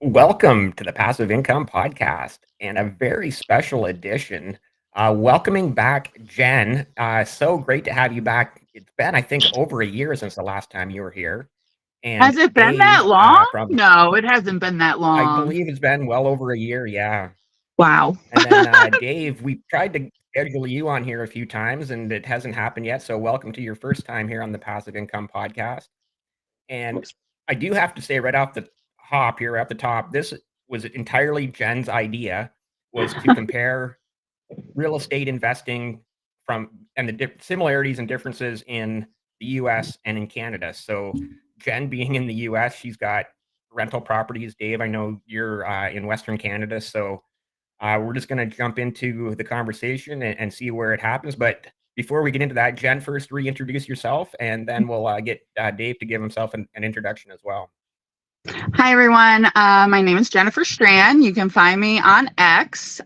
Welcome to the Passive Income Podcast and a very special edition. Welcoming back Jen. So great to have you back. It's been, I think, over a year since the last time you were here. Has And it been that Dave long? from, No, it hasn't been that I long. believe it's been well over a year. Yeah. Wow. And then Dave, we tried to schedule you on here a few times and it hasn't happened yet. So welcome to your first time here on the Passive Income Podcast. And I do have to say right off the hop here at the top, this was entirely Jen's idea, was to compare real estate investing from and the similarities and differences in the US and in Canada. So Jen being in the US, she's got rental properties. Dave, I know you're in Western Canada, so we're just going to jump into the conversation and see where it happens. But before we get into that, Jen, first reintroduce yourself, and then we'll get Dave to give himself an introduction as well. Hi, everyone. My name is Jennifer Strand. You can find me on X.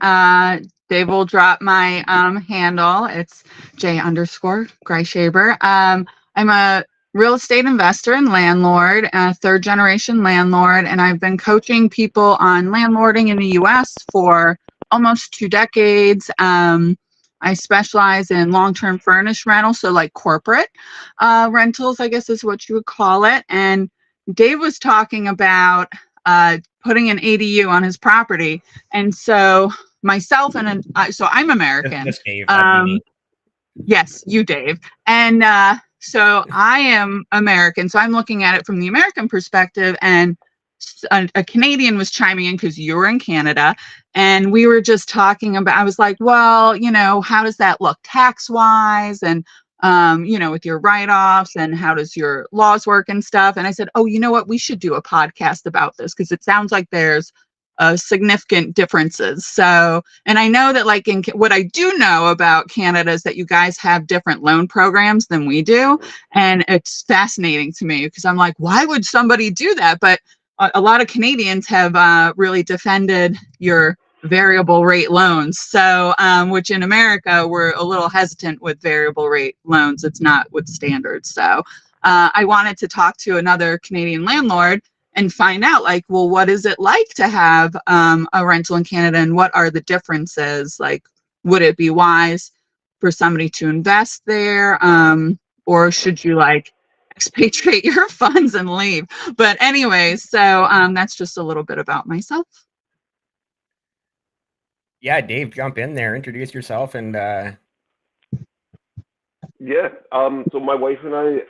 Dave will drop my handle. It's J_Greishaber. I'm a real estate investor and landlord, third generation landlord, and I've been coaching people on landlording in the US for almost 2 decades. I specialize in long-term furnished rentals, so like corporate rentals, I guess is what you would call it. And Dave was talking about putting an ADU on his property, and so myself so I'm American. Just Dave, that'd be me. Yes, you, Dave, and so I am American. So I'm looking at it from the American perspective, and a Canadian was chiming in because you're in Canada, and we were just talking about. I was like, well, how does that look tax wise, and with your write-offs, and how does your laws work and stuff. And I said, oh, you know what? We should do a podcast about this because it sounds like there's significant differences. So, and I know that what I do know about Canada is that you guys have different loan programs than we do. And it's fascinating to me because I'm like, why would somebody do that? But a lot of Canadians have really defended your variable rate loans. So, which in America, we're a little hesitant with variable rate loans. It's not with standards. So I wanted to talk to another Canadian landlord and find out well, what is it like to have a rental in Canada, and what are the differences? Would it be wise for somebody to invest there? Or should you expatriate your funds and leave? But anyways, so that's just a little bit about myself. Yeah, Dave, jump in there, introduce yourself, and Yeah. So my wife and I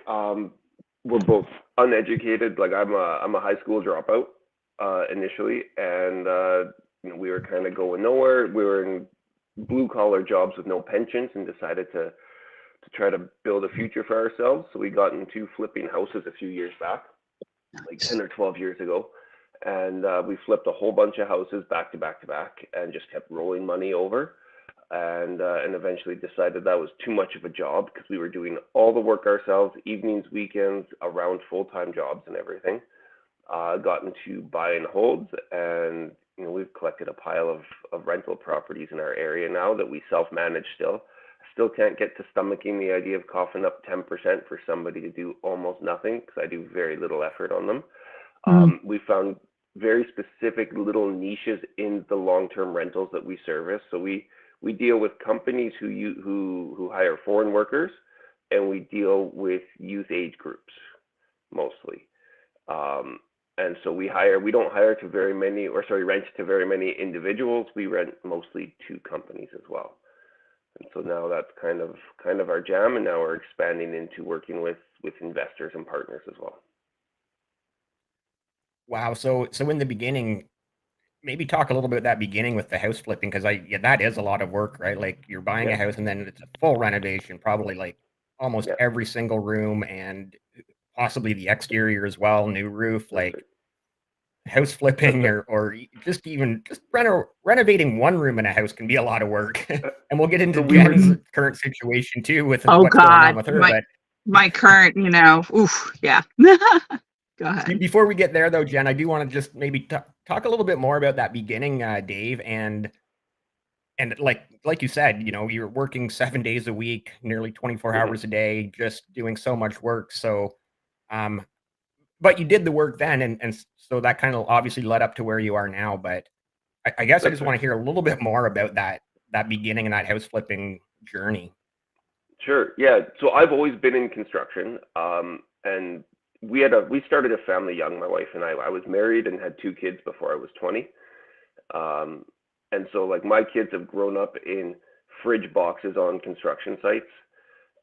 were both uneducated. Like I'm a high school dropout initially, and we were kind of going nowhere. We were in blue collar jobs with no pensions, and decided to try to build a future for ourselves. So we got into flipping houses a few years back, like 10 or 12 years ago. And we flipped a whole bunch of houses back to back to back, and just kept rolling money over. And eventually decided that was too much of a job because we were doing all the work ourselves, evenings, weekends, around full-time jobs and everything. Got into buy and holds, and we've collected a pile of rental properties in our area now that we self-manage still. Still can't get to stomaching the idea of coughing up 10% for somebody to do almost nothing, because I do very little effort on them. We found very specific little niches in the long-term rentals that we service. So we deal with companies who hire foreign workers, and we deal with youth age groups mostly. And so we don't hire to very many, or sorry, rent to very many individuals. We rent mostly to companies as well. And so now that's kind of our jam, and now we're expanding into working with investors and partners as well. wow. So in the beginning, maybe talk a little bit that beginning with the house flipping, because that is a lot of work, right? Like you're buying a house and then it's a full renovation, probably like almost every single room and possibly the exterior as well, new roof, like house flipping or just renovating one room in a house can be a lot of work. And we'll get into Jen's current situation too with what's going on with her. But my current, oof, yeah. Go ahead. Before we get there, though, Jen, I do want to just maybe talk a little bit more about that beginning, Dave, and like you said, you're working 7 days a week, nearly 24 hours a day, just doing so much work. So, but you did the work then, and so that kind of obviously led up to where you are now. But I guess I That's just right. want to hear a little bit more about that beginning and that house flipping journey. Sure. Yeah. So I've always been in construction, and we started a family young, my wife and I. I was married and had 2 kids before I was 20. Um, and so like my kids have grown up in fridge boxes on construction sites,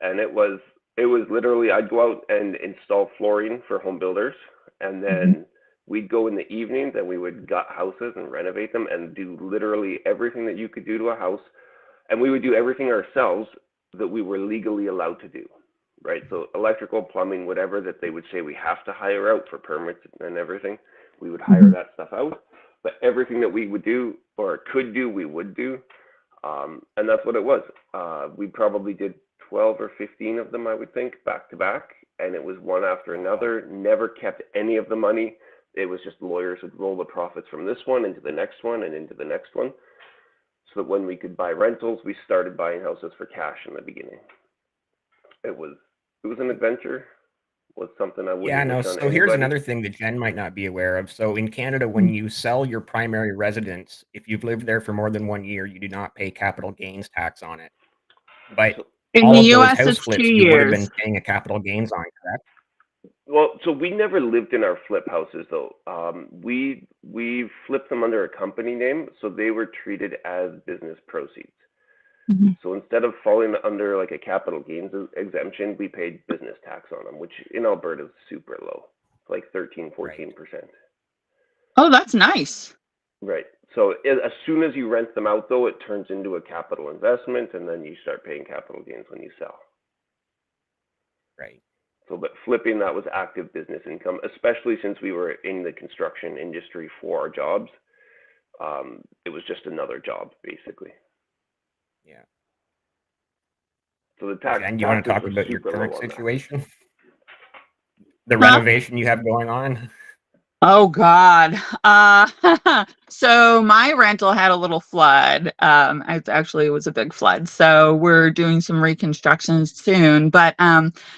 and it was literally I'd go out and install flooring for home builders, and Mhm. then we'd go in the evenings and we would gut houses and renovate them and do literally everything that you could do to a house, and we would do everything ourselves that we were legally allowed to do, right? So electrical, plumbing, whatever that they would say we have to hire out for permits and everything, we would hire Mhm. that stuff out. But everything that we would do or could do, we would do. And that's what it was. We probably did 12 or 15 of them, I would think, back to back. And it was one after Wow. another, never kept any of the money. It was just lawyers would roll the profits from this one into the next one and into the next one. So that when we could buy rentals, we started buying houses for cash in the beginning. It was it was an adventure. Was something I Yeah, wouldn't no. wish on So here's anybody. another thing that Jen might not be aware of. So in Canada, when you sell your primary residence, if you've lived there for more than 1 year, you do not pay capital gains tax on it. But So In all the of those US, house it's two flips, you would have been years. paying a capital gains on, correct? so we never lived in our flip houses though. We flipped them under a company name, so they were treated as business proceeds. Mhm. So instead of falling under like a capital gains exemption, we paid business tax on them, which in Alberta is super low, like 13, Right. 14%. Oh, that's nice. Right. So as soon as you rent them out, though, it turns into a capital investment, and then you start paying capital gains when you sell. Right. So, but flipping, that was active business income, especially since we were in the construction industry for our jobs. It was just another job, basically. Yeah. So the Jen, do you want to taxes talk were about your super current low on that. situation? The Huh? renovation you have going on? Oh God. So my rental had a little flood. It was a big flood. So we're doing some reconstruction soon. But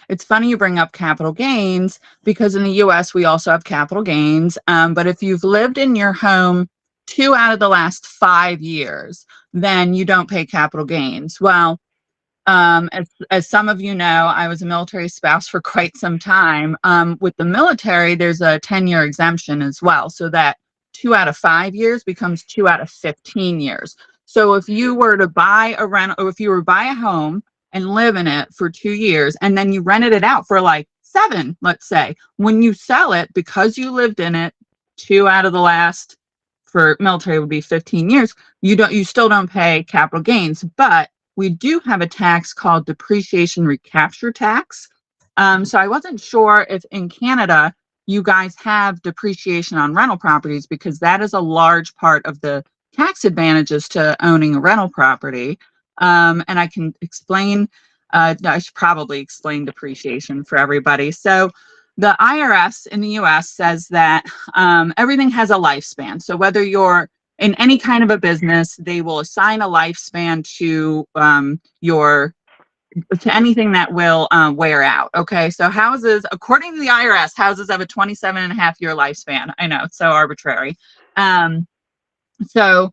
it's funny you bring up capital gains because in the US we also have capital gains. But if you've lived in your home 2 out of the last 5 years, then you don't pay capital gains. Well, as some of you know, I was a military spouse for quite some time. With the military, there's a 10-year exemption as well, so that 2 out of 5 years becomes 2 out of 15 years. So if you were to buy a rent, or if you were to buy a home and live in it for 2 years, and then you rented it out for like 7, let's say, when you sell it, because you lived in it 2 out of the last, for military would be 15 years, you still don't pay capital gains, but we do have a tax called depreciation recapture tax. So I wasn't sure if in Canada you guys have depreciation on rental properties because that is a large part of the tax advantages to owning a rental property. And I can explain, I should probably explain depreciation for everybody. So the IRS in the US says that everything has a lifespan. So whether you're in any kind of a business, they will assign a lifespan to anything that will wear out. Okay, so houses, according to the IRS, houses have a 27.5 year lifespan. I know it's so arbitrary. So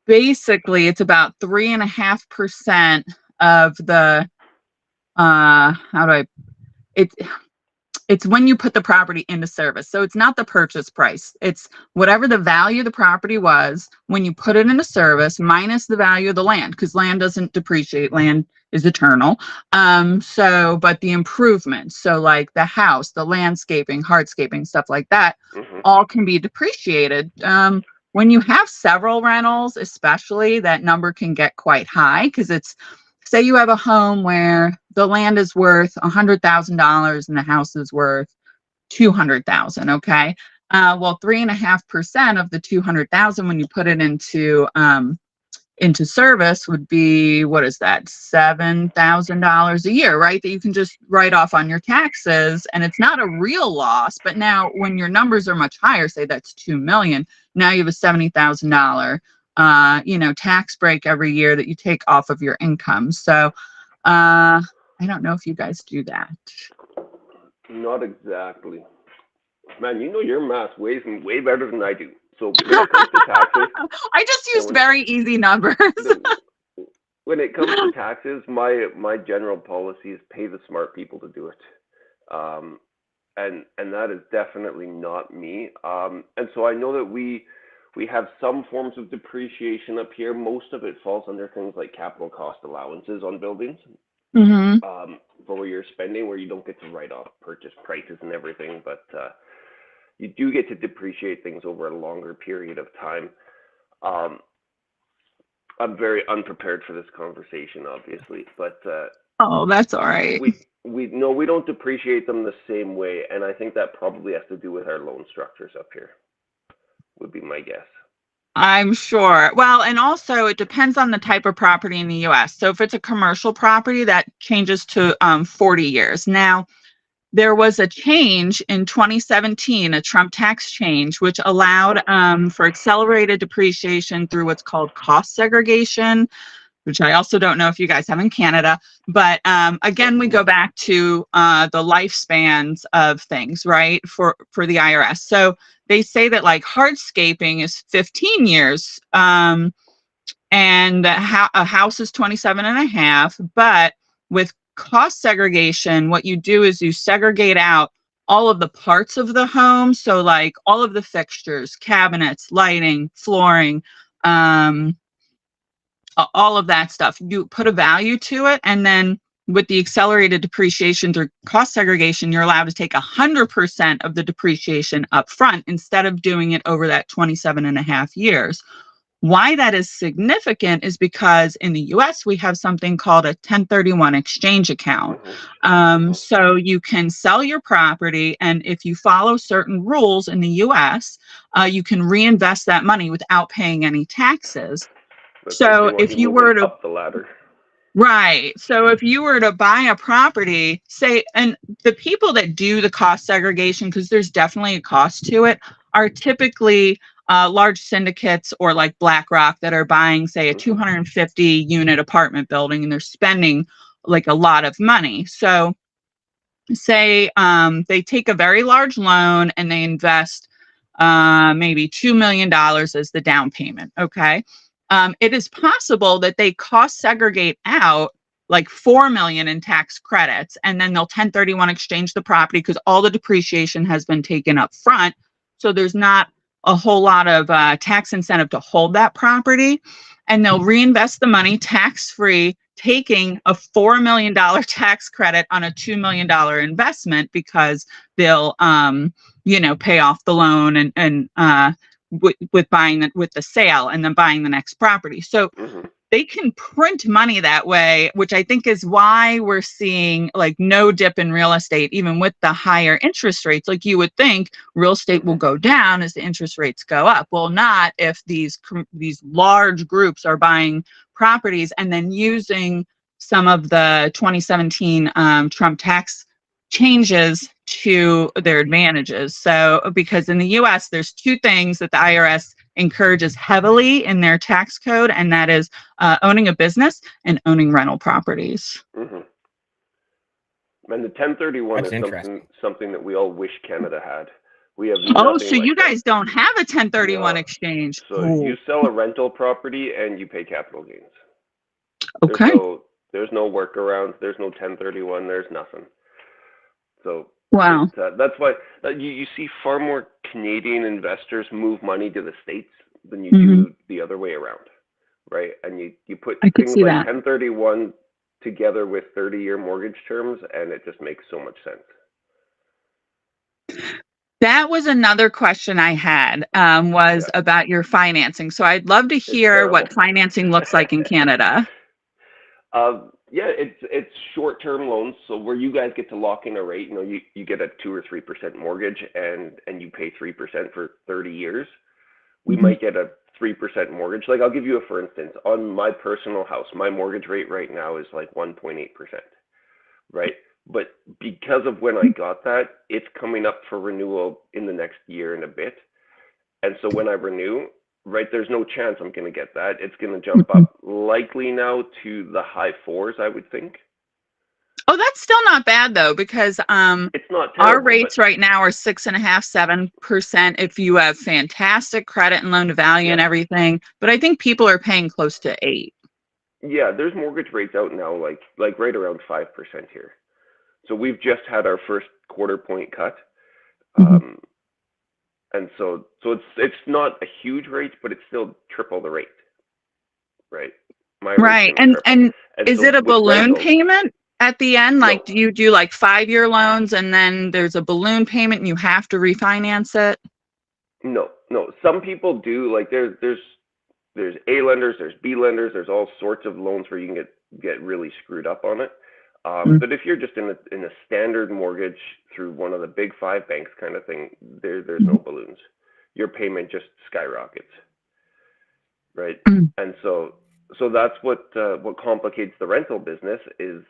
basically, it's about 3.5% of the how do I it it's when you put the property into service. So it's not the purchase price. It's whatever the value of the property was when you put it into service minus the value of the land, because land doesn't depreciate. Land is eternal. But the improvements, so like the house, the landscaping, hardscaping, stuff like that, Hmm. all can be depreciated. When you have several rentals, especially, that number can get quite high because say you have a home where the land is worth $100,000 and the house is worth 200,000. Okay. Well, 3.5% of the 200,000 when you put it into service would be, what is that, $7,000 a year, right? That you can just write off on your taxes, and it's not a real loss. But now, when your numbers are much higher, say that's 2 million, now you have a $70,000 tax break every year that you take off of your income. So I don't know if you guys do that. Not exactly. Man, you know your math way better than I do. So when it comes to taxes, I just and used very easy numbers. the, when it comes to taxes, my general policy is pay the smart people to do it. Um, and that is definitely not me. And so I know that we have some forms of depreciation up here. Most of it falls under things like capital cost allowances on buildings, Hmm. for where you're spending, where you don't get to write off purchase prices and everything, but you do get to depreciate things over a longer period of time. Um, I'm very unprepared for this conversation, obviously, but Oh, that's all right. we no, we don't depreciate them the same way, and I think that probably has to do with our loan structures up here. Would be my guess. I'm sure. Well, and also it depends on the type of property in the US. So if it's a commercial property, that changes to 40 years. Now, there was a change in 2017, a Trump tax change, which allowed for accelerated depreciation through what's called cost segregation, which I also don't know if you guys have in Canada. But again, we go back to the lifespans of things, right, for the IRS. So they say that like hardscaping is 15 years, and a house is 27 and a half. But with cost segregation, what you do is you segregate out all of the parts of the home. So like all of the fixtures, cabinets, lighting, flooring, um, all of that stuff. You put a value to it, and then with the accelerated depreciation through cost segregation, you're allowed to take 100% of the depreciation up front instead of doing it over that 27 and a half years. Why that is significant is because in the US, we have something called a 1031 exchange account. So you can sell your property, and if you follow certain rules in the US, you can reinvest that money without paying any taxes. That's like they So want if you you moving were to up the ladder. Right. So if you were to buy a property, say, and the people that do the cost segregation, because there's definitely a cost to it, are typically large syndicates or like BlackRock that are buying, say, a 250 unit apartment building, and they're spending like a lot of money. So say they take a very large loan and they invest maybe $2 million as the down payment. Okay. It is possible that they cost segregate out like 4 million in tax credits, and then they'll 1031 exchange the property because all the depreciation has been taken up front. So there's not a whole lot of tax incentive to hold that property, and they'll reinvest the money tax free, taking a $4 million tax credit on a $2 million investment because they'll pay off the loan and with buying it with the sale and then buying the next property. So they can print money that way, which I think is why we're seeing like no dip in real estate, even with the higher interest rates. Like you would think real estate will go down as the interest rates go up. Well, not if these large groups are buying properties and then using some of the 2017 Trump tax changes to their advantages. So because in the US, there's two things that the IRS encourages heavily in their tax code, and that is owning a business and owning rental properties. And the 1031 That's is interesting. something that we all wish Canada had. We have Oh, nothing so like you that. guys don't have a 1031 No. exchange? So Cool. you sell a rental property and you pay capital gains. Okay. There's no workarounds. There's no 1031. There's nothing. So Wow. that's why you see far more Canadian investors move money to the States than you do the other way around, right? And you put I could things see like that. 1031 together with 30-year mortgage terms, and it just makes so much sense. That was another question I had was about your financing. So I'd love to hear what financing looks like in Canada. It's short-term loans. So where you guys get to lock in a rate, you get a 2 or 3% mortgage, and you pay 3% for 30 years. We might get a 3% mortgage. Like I'll give you for instance, on my personal house, my mortgage rate right now is like 1.8%, right? But because of when I got that, it's coming up for renewal in the next year and a bit. And so when I renew, right, there's no chance I'm going to get that. It's going to jump up likely now to the high fours, I would think. Oh, that's still not bad though, because It's not our terrible, but rates right now are 6.5, 7% if you have fantastic credit and loan to value and yeah, everything. But I think people are paying close to 8. yeah. There's mortgage rates out now, like right around 5% here. So we've just had our first quarter point cut, Mhm. um, and so it's not a huge rate, but it's still triple the rate, right? My rate's Right. gonna triple, And and is so it a with balloon rentals, payment at the end? no, Like, do you do like 5-year loans and then there's a balloon payment and you have to refinance it? no, no. Some people do like there's A lenders, there's B lenders, there's all sorts of loans where you can get really screwed up on it. Mm. But if you're just in a standard mortgage through one of the big five banks kind of thing, there's no balloons. Your payment just skyrockets, right? Mm. And so that's what complicates the rental business is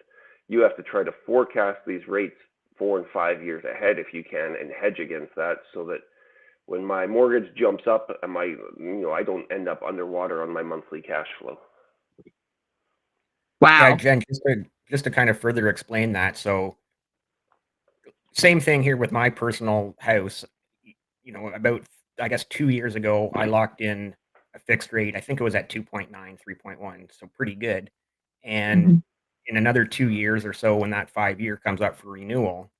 you have to try to forecast these rates 4 and 5 years ahead if you can and hedge against that so that when my mortgage jumps up and I don't end up underwater on my monthly cash flow. Yeah, Wow. Jen, just to kind of further explain that. So same thing here with my personal house. About I guess 2 years ago, I locked in a fixed rate. I think it was at 2.9, 3.1, so pretty good. And Mhm. in another 2 years or so, when that 5 year comes up for renewal,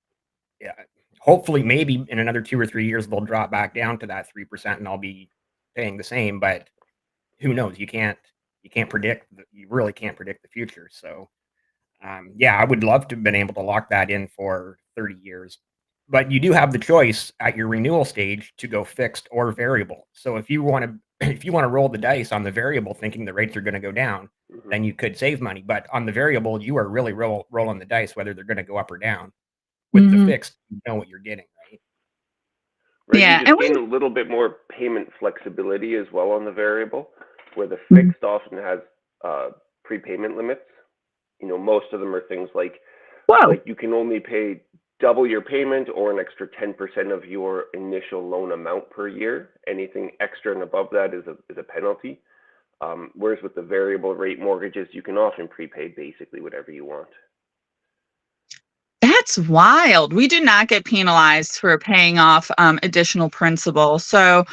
yeah, hopefully maybe in another 2 or 3 years they'll drop back down to that 3% and I'll be paying the same. But who knows? You can't predict. You really can't predict the future. So yeah, I would love to have been able to lock that in for 30 years. But you do have the choice at your renewal stage to go fixed or variable. So if you want to if you want to roll the dice on the variable thinking the rates are going to go down, Hmm. then you could save money. But on the variable, you are really rolling the dice whether they're going to go up or down. With the Mhm. fixed, you know what you're getting, right? Right? You Yeah. just And gain a little bit more payment flexibility as well on the variable, where the we, fixed often has uh, prepayment limits. Most of them are things whoa. like you can only pay double your payment or an extra 10% of your initial loan amount per year. Anything extra and above that is a penalty. Whereas with the variable rate mortgages, you can often prepay basically whatever you want. That's wild. We do not get penalized for paying off additional principal. So,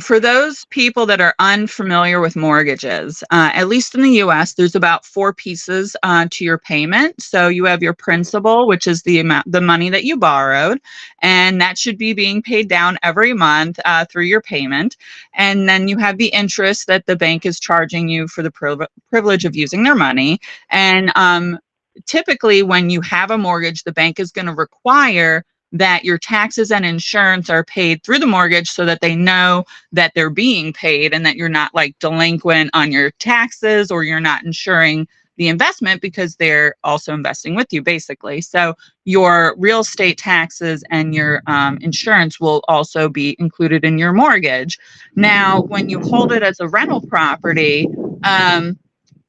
for those people that are unfamiliar with mortgages, at least in the US, there's about 4 pieces to your payment. So, you have your Hmm. principal, which is the money that you borrowed, and that should be being paid down every month through your payment. And then you have the interest that the bank is charging you for the privilege of using their money. And typically when you have a mortgage, the bank is going to require that your taxes and insurance are paid through the mortgage so that they know that they're being paid and that you're not like delinquent on your taxes or you're not insuring the investment because they're also investing with you basically. So your real estate taxes and your insurance will also be included in your mortgage. Now when you hold it as a rental property, um,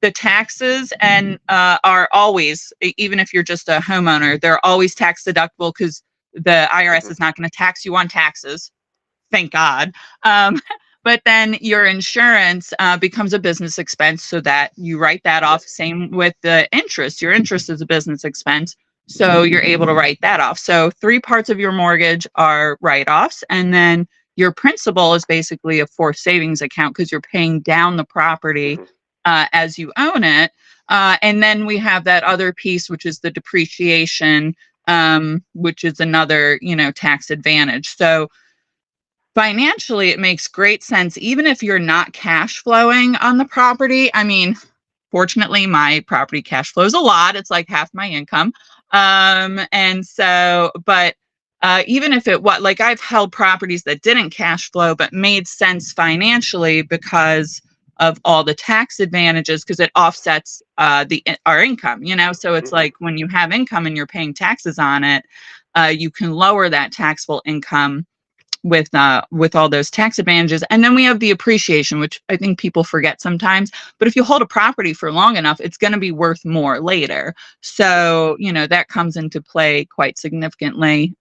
the taxes and are always, even if you're just a homeowner, they're always tax deductible because the IRS Hmm. is not going to tax you on taxes. Thank God. Um, but then your insurance becomes a business expense so that you write that off. Yep. Same with the interest. Your interest is a business expense. So you're able to write that off. So 3 parts of your mortgage are write offs. And then your principal is basically a forced savings account because you're paying down the property Hmm. as you own it. And then we have that other piece, which is the depreciation, which is another, tax advantage. So financially, it makes great sense, even if you're not cash flowing on the property. I mean, fortunately, my property cash flows a lot. It's like half my income. And so, but even if it was like I've held properties that didn't cash flow but made sense financially because of all the tax advantages because it offsets our income, So it's Hmm. like when you have income and you're paying taxes on it, you can lower that taxable income with all those tax advantages. And then we have the appreciation, which I think people forget sometimes. But if you hold a property for long enough, it's going to be worth more later. So, that comes into play quite significantly.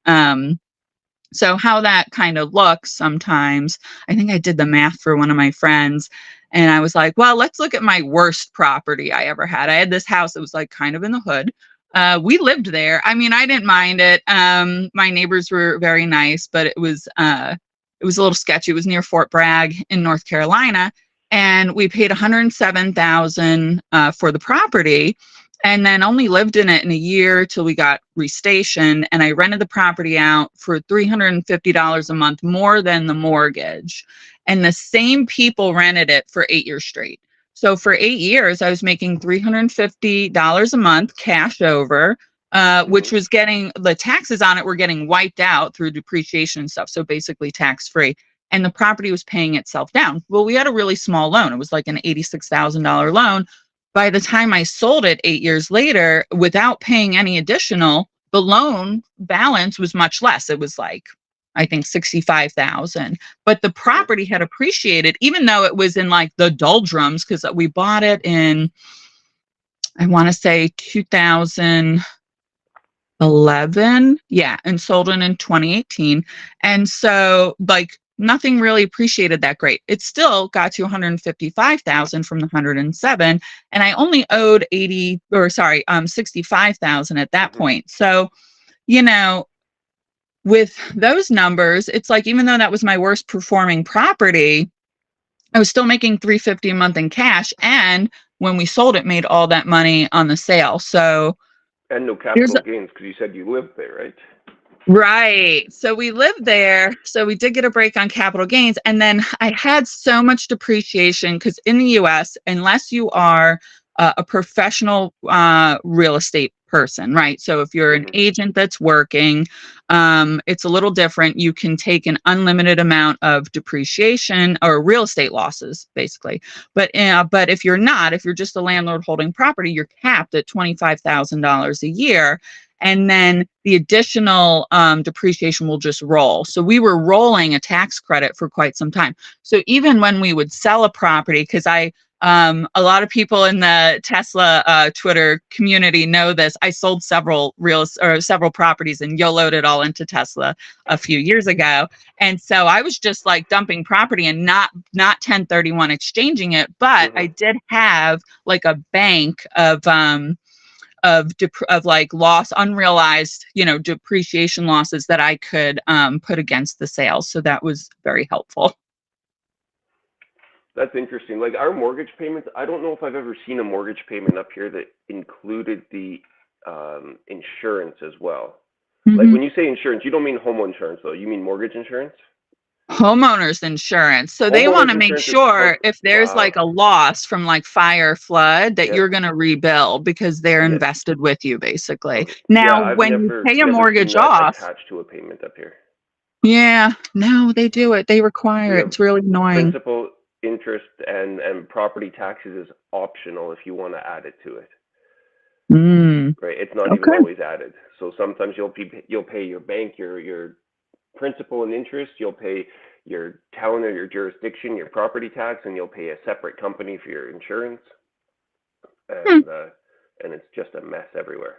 So how that kind of looks sometimes, I think I did the math for one of my friends and I was like, well, let's look at my worst property I ever had. I had this house that was like kind of in the hood. We lived there. I mean, I didn't mind it. My neighbors were very nice, but it was a little sketchy. It was near Fort Bragg in North Carolina, and we paid 107,000 for the property, and then only lived in it in a year till we got restationed. And I rented the property out for $350 a month, more than the mortgage. And the same people rented it for 8 years straight. So for 8 years, I was making $350 a month cash over, which was getting the taxes on it were getting wiped out through depreciation and stuff. So basically tax free. And the property was paying itself down. Well, we had a really small loan. It was like an $86,000 loan. By the time I sold it 8 years later, without paying any additional, the loan balance was much less. It was like, I think 65,000, but the property had appreciated, even though it was in like the doldrums, because we bought it in, I want to say 2011. Yeah. And sold it in 2018. And so like nothing really appreciated that great. It still got to 155,000 from the 107. And I only owed 65,000 at that point. So, you know, with those numbers, it's like, even though that was my worst performing property, I was still making $350 a month in cash. And when we sold it, made all that money on the sale. So, and no capital gains, because you said you lived there, right? Right. So we lived there. So we did get a break on capital gains. And then I had so much depreciation because in the US, unless you are a professional real estate person, right? So if you're an agent that's working, it's a little different. You can take an unlimited amount of depreciation or real estate losses, basically. But if you're not, if you're just a landlord holding property, you're capped at $25,000 a year. And then the additional depreciation will just roll. So we were rolling a tax credit for quite some time. So even when we would sell a property, because a lot of people in the Tesla Twitter community know this. I sold several properties and YOLO'd it all into Tesla a few years ago. And so I was just like dumping property and not 1031 exchanging it. But I did have like a bank of like unrealized, depreciation losses that I could put against the sales. So that was very helpful. That's interesting. Like our mortgage payments, I don't know if I've ever seen a mortgage payment up here that included the insurance as well. Like when you say insurance, you don't mean home insurance though. You mean mortgage insurance? Homeowners insurance. So they want to make sure if there's like a loss from like fire, flood, that you're going to rebuild because they're invested with you basically. Now, when you pay a mortgage off, attached to a payment up here. Yeah, no, they do it. They require it. It's really annoying. Principal, interest, and property taxes is optional if you want to add it to it. Right, it's not even always added. So sometimes you'll pay your bank your principal and interest. You'll pay your town or your jurisdiction your property tax, and you'll pay a separate company for your insurance. And it's just a mess everywhere.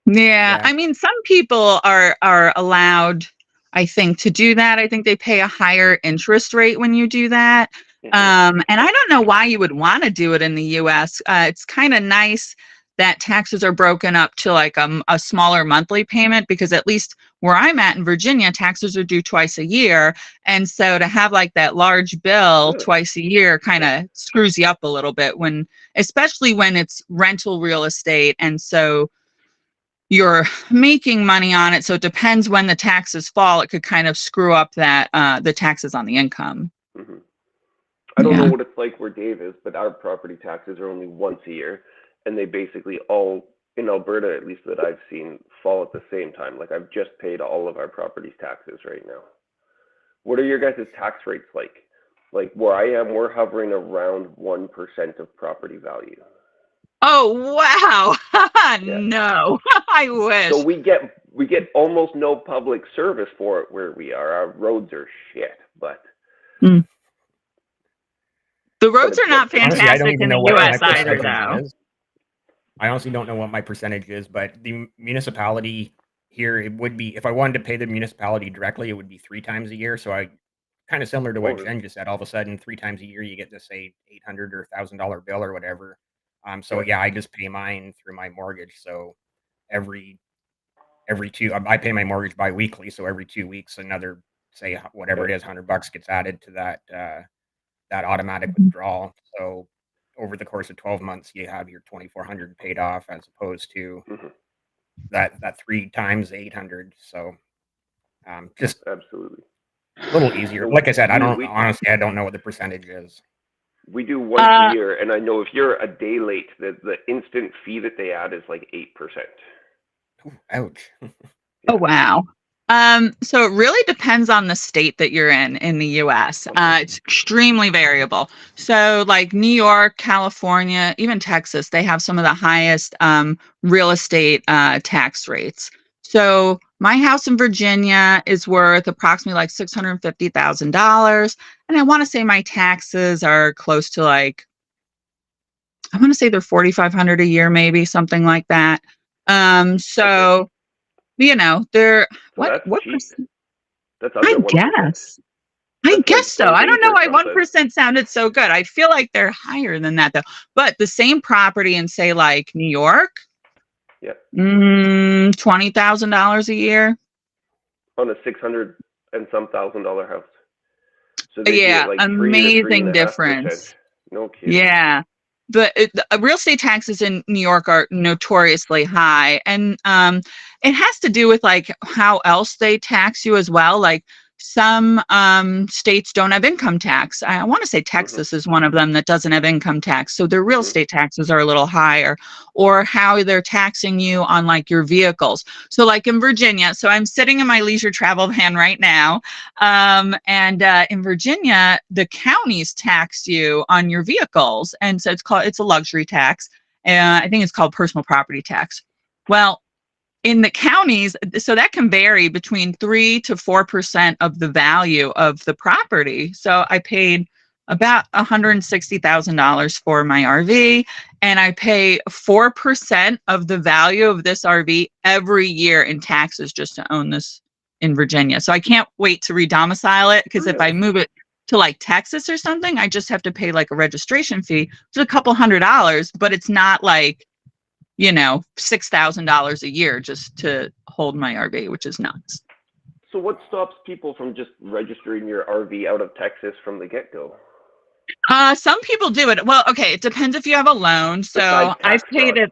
Yeah, I mean, some people are allowed, I think, to do that. I think they pay a higher interest rate when you do that. And I don't know why you would want to do it in the US. It's kind of nice that taxes are broken up to like a smaller monthly payment, because at least where I'm at in Virginia, taxes are due twice a year. And so to have like that large bill twice a year kind of screws you up a little bit, especially when it's rental real estate. And so you're making money on it. So it depends when the taxes fall. It could kind of screw up that the taxes on the income. I don't know what it's like where Dave is, but our property taxes are only once a year. And they basically all, in Alberta, at least that I've seen, fall at the same time. Like I've just paid all of our property taxes right now. What are your guys' tax rates like? Like where I am, we're hovering around 1% of property value. Oh, wow. No, I wish. So we get almost no public service for it where we are. Our roads are shit, but the roads are not fantastic honestly, in the US either, though. I honestly don't know what my percentage is, but the municipality here, it would be, if I wanted to pay the municipality directly, it would be 3 times a year. So I kind of similar to what Jen just said, all of a sudden 3 times a year, you get to say $800 or $1,000 bill or whatever. So yeah, I just pay mine through my mortgage. So every two. I pay my mortgage bi-weekly, so every 2 weeks, another, say, whatever it is, $100 gets added to that automatic withdrawal. So over the course of 12 months, you have your 2,400 paid off, as opposed to that 3 times 800. So just Absolutely. a little easier. Like I said, I don't know what the percentage is. We do once a year, and I know if you're a day late, the instant fee that they add is like 8%. Ooh, ouch. Oh, wow. So it really depends on the state that you're in the US. It's extremely variable. So like New York, California, even Texas, they have some of the highest real estate tax rates. So my house in Virginia is worth approximately like $650,000. And I want to say my taxes are close to like, I want to say they're $4,500 a year, maybe something like that. So you know, they're So what cheap. percent? That's under 1%. I guess so. I don't know why something. 1% sounded so good. I feel like they're higher than that though. But the same property in say like New York, $20,000 a year. On a $600 and some $1,000 house. So they Yeah, do it like amazing difference. No kidding. Yeah. The real estate taxes in New York are notoriously high, and it has to do with like how else they tax you as well. Like some states don't have income tax. I want to say Texas is one of them that doesn't have income tax, so their real estate taxes are a little higher. Or how they're taxing you on like your vehicles. So like in Virginia, so I'm sitting in my leisure travel van right now, and in Virginia, the counties tax you on your vehicles, and so it's a luxury tax. I think it's called personal property tax. Well, in the counties, so that can vary between 3 to 4% of the value of the property. So I paid about $160,000 for my RV, and I pay 4% of the value of this RV every year in taxes just to own this in Virginia. So I can't wait to redomicile it, because if I move it to like Texas or something, I just have to pay like a registration fee, which is a couple $100, but it's not like, you know, $6,000 a year just to hold my RV, which is nuts. So what stops people from just registering your RV out of Texas from the get-go? Some people do it. Well, okay, it depends if you have a loan. So I've paid it.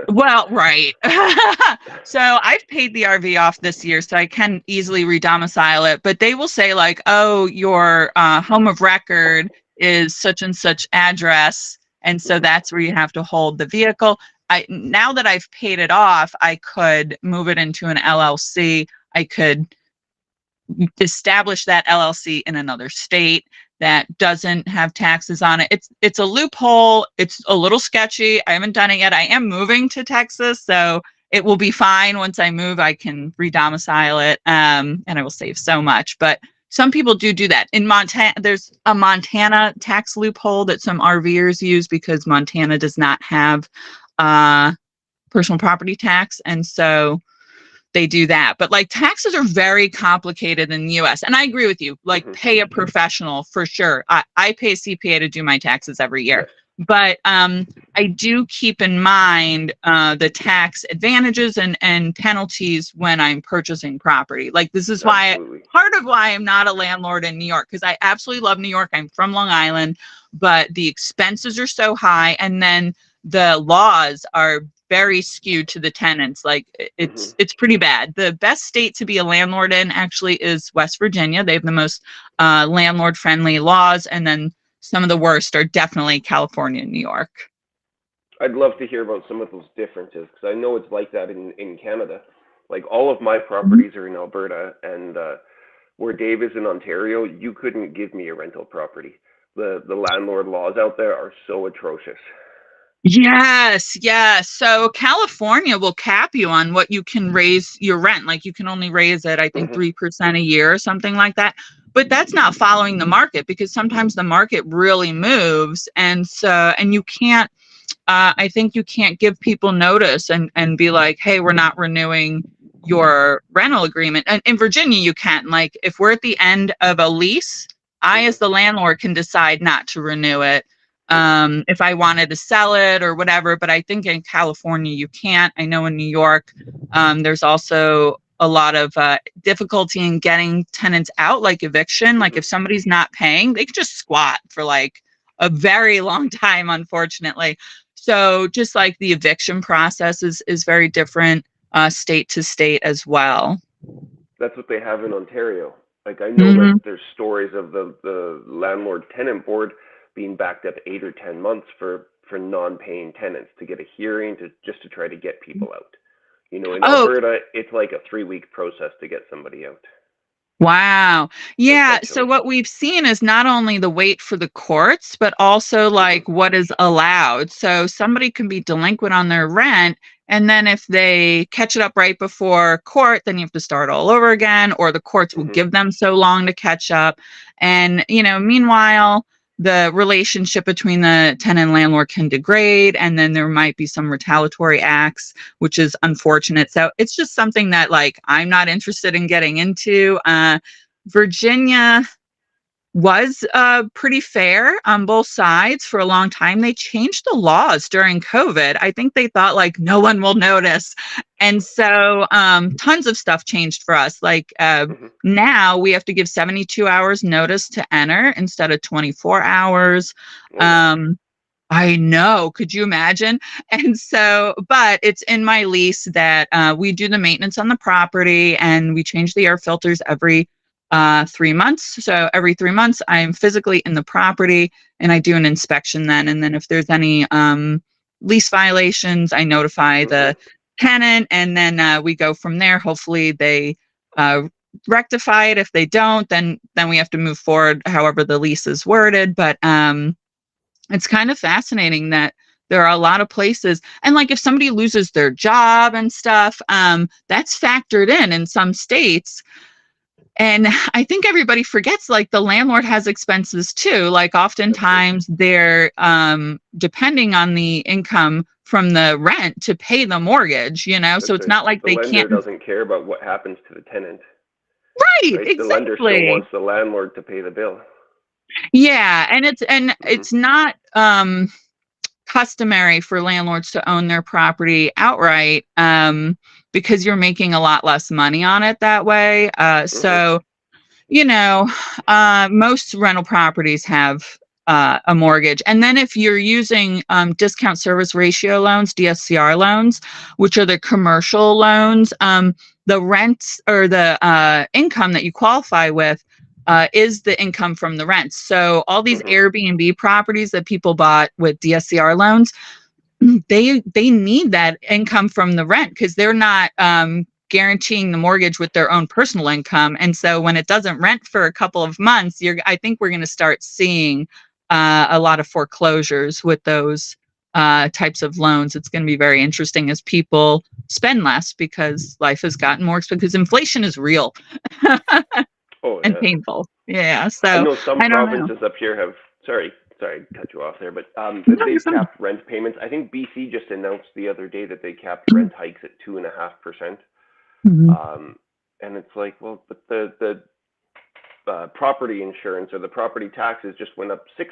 Well, right. So I've paid the RV off this year, so I can easily redomicile it. But they will say like, oh, your home of record is such and such address, and so that's where you have to hold the vehicle. Now that I've paid it off, I could move it into an LLC. I could establish that LLC in another state that doesn't have taxes on it. It's a loophole. It's a little sketchy. I haven't done it yet. I am moving to Texas, so it will be fine. Once I move, I can redomicile it, and I will save so much. But some people do that. In Montana, there's a Montana tax loophole that some RVers use because Montana does not have personal property tax, and so they do that. But like taxes are very complicated in the US, and I agree with you, like pay a professional for sure. I pay a CPA to do my taxes every year, but I do keep in mind the tax advantages and penalties when I'm purchasing property. Like this is why part of why I'm not a landlord in New York, because I absolutely love New York. I'm from Long Island, but the expenses are so high, and then the laws are very skewed to the tenants. Like it's pretty bad. The best state to be a landlord in actually is West Virginia. They have the most landlord friendly laws, and then some of the worst are definitely California and New York. I'd love to hear about some of those differences, because I know it's like that in Canada. Like all of my properties are in Alberta, and where Dave is in Ontario, you couldn't give me a rental property. The landlord laws out there are so atrocious. Yes. So California will cap you on what you can raise your rent. Like you can only raise it, I think, 3% a year or something like that. But that's not following the market, because sometimes the market really moves. And you can't, I think you can't give people notice and be like, hey, we're not renewing your rental agreement. And in Virginia, you can't. Like if we're at the end of a lease, I, as the landlord, can decide not to renew it. if I wanted to sell it or whatever. But I think in California you can't. I know in New York, there's also a lot of difficulty in getting tenants out, like eviction. Like if somebody's not paying, they can just squat for like a very long time, unfortunately. So just like the eviction process is very different state to state as well. That's what they have in Ontario. Like I know that there's stories of the landlord tenant board being backed up 8 or 10 months for non-paying tenants to get a hearing to try to get people out. You know, in Alberta, it's like a 3-week process to get somebody out. Wow. Yeah. So what we've seen is not only the wait for the courts, but also like what is allowed. So somebody can be delinquent on their rent. And then if they catch it up right before court, then you have to start all over again, or the courts will give them so long to catch up. And, you know, meanwhile, the relationship between the tenant and landlord can degrade, and then there might be some retaliatory acts, which is unfortunate. So it's just something that like I'm not interested in getting into. Virginia was pretty fair on both sides for a long time. They changed the laws during COVID. I think they thought like no one will notice. And so tons of stuff changed for us. Like now we have to give 72 hours notice to enter instead of 24 hours. I know. Could you imagine? And so, but it's in my lease that we do the maintenance on the property and we change the air filters every 3 months. So every 3 months I'm physically in the property and I do an inspection then. And then if there's any lease violations, I notify the tenant and then we go from there. Hopefully they rectify it. If they don't, then we have to move forward however the lease is worded. But it's kind of fascinating that there are a lot of places, and like if somebody loses their job and stuff, that's factored in some states. And I think everybody forgets like the landlord has expenses too. Like oftentimes they're depending on the income from the rent to pay the mortgage, you know, so it's not like they can't. The lender doesn't care about what happens to the tenant. Right, exactly. The lender still wants the landlord to pay the bill. Yeah, and it's not customary for landlords to own their property outright because you're making a lot less money on it that way. So, you know, most rental properties have a mortgage. And then if you're using discount service ratio loans, DSCR loans, which are the commercial loans, the rent or the income that you qualify with is the income from the rents. So all these Airbnb properties that people bought with DSCR loans, they need that income from the rent because they're not guaranteeing the mortgage with their own personal income. And so when it doesn't rent for a couple of months, I think we're going to start seeing a lot of foreclosures with those types of loans. It's going to be very interesting as people spend less because life has gotten more expensive because inflation is real. And painful. Yeah. So I know some provinces up here have, sorry to cut you off there, but they've capped rent payments. I think BC just announced the other day that they capped rent hikes at 2.5%. And it's like, well, but the property insurance or the property taxes just went up 6%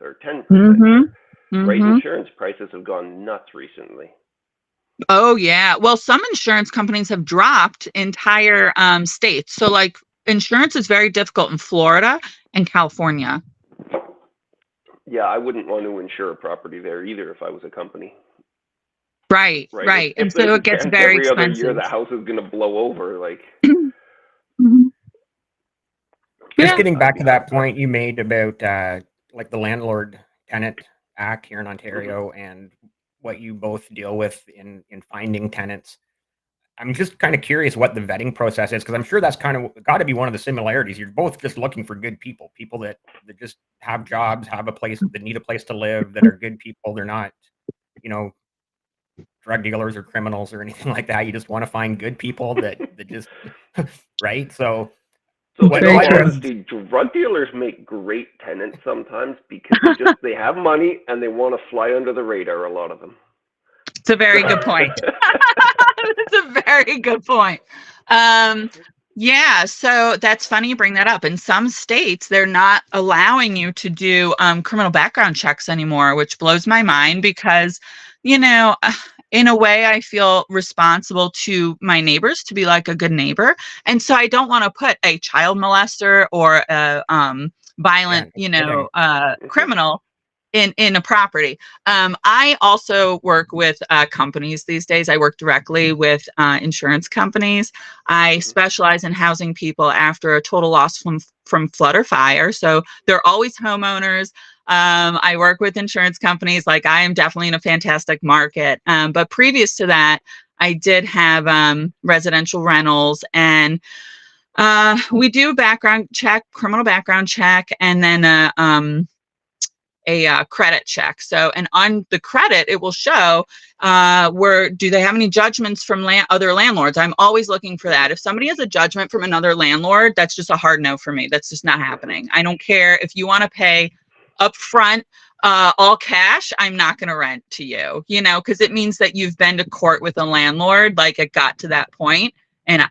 or 10%. Right? Insurance prices have gone nuts recently. Oh yeah. Well, some insurance companies have dropped entire states. So like insurance is very difficult in Florida and California. Yeah, I wouldn't want to insure a property there either if I was a company. Right. And so it gets very expensive. Every other year, the house is going to blow over. Like, just getting back to that point you made about like the landlord tenant act here in Ontario and what you both deal with in finding tenants. I'm just kind of curious what the vetting process is, because I'm sure that's kind of got to be one of the similarities. You're both just looking for good people that just have jobs, have a place, that need a place to live, that are good people. They're not, you know, drug dealers or criminals or anything like that. You just want to find good people that just, right? So honestly, drug dealers make great tenants sometimes because they have money and they want to fly under the radar, a lot of them. It's a very good point. It's a very good point. Yeah, so that's funny you bring that up. In some states, they're not allowing you to do criminal background checks anymore, which blows my mind because, you know, in a way, I feel responsible to my neighbors to be like a good neighbor. And so I don't want to put a child molester or a Yeah, violent, no kidding. Mhm. criminal in a property. I also work with companies these days. I work directly with insurance companies. I Mhm. specialize in housing people after a total loss from flood or fire. So they're always homeowners. I work with insurance companies. Like I am definitely in a fantastic market. But previous to that, I did have residential rentals, and we do background check, criminal background check, and then a credit check. So, and on the credit, it will show where do they have any judgments from other landlords. I'm always looking for that. Mhm. If somebody has a judgment from another landlord, that's just a hard no for me. That's just not Mhm. happening. I don't care if you want to pay upfront. All cash, I'm not going to rent to you, because it means that you've been to court with a landlord, like it got to that point. And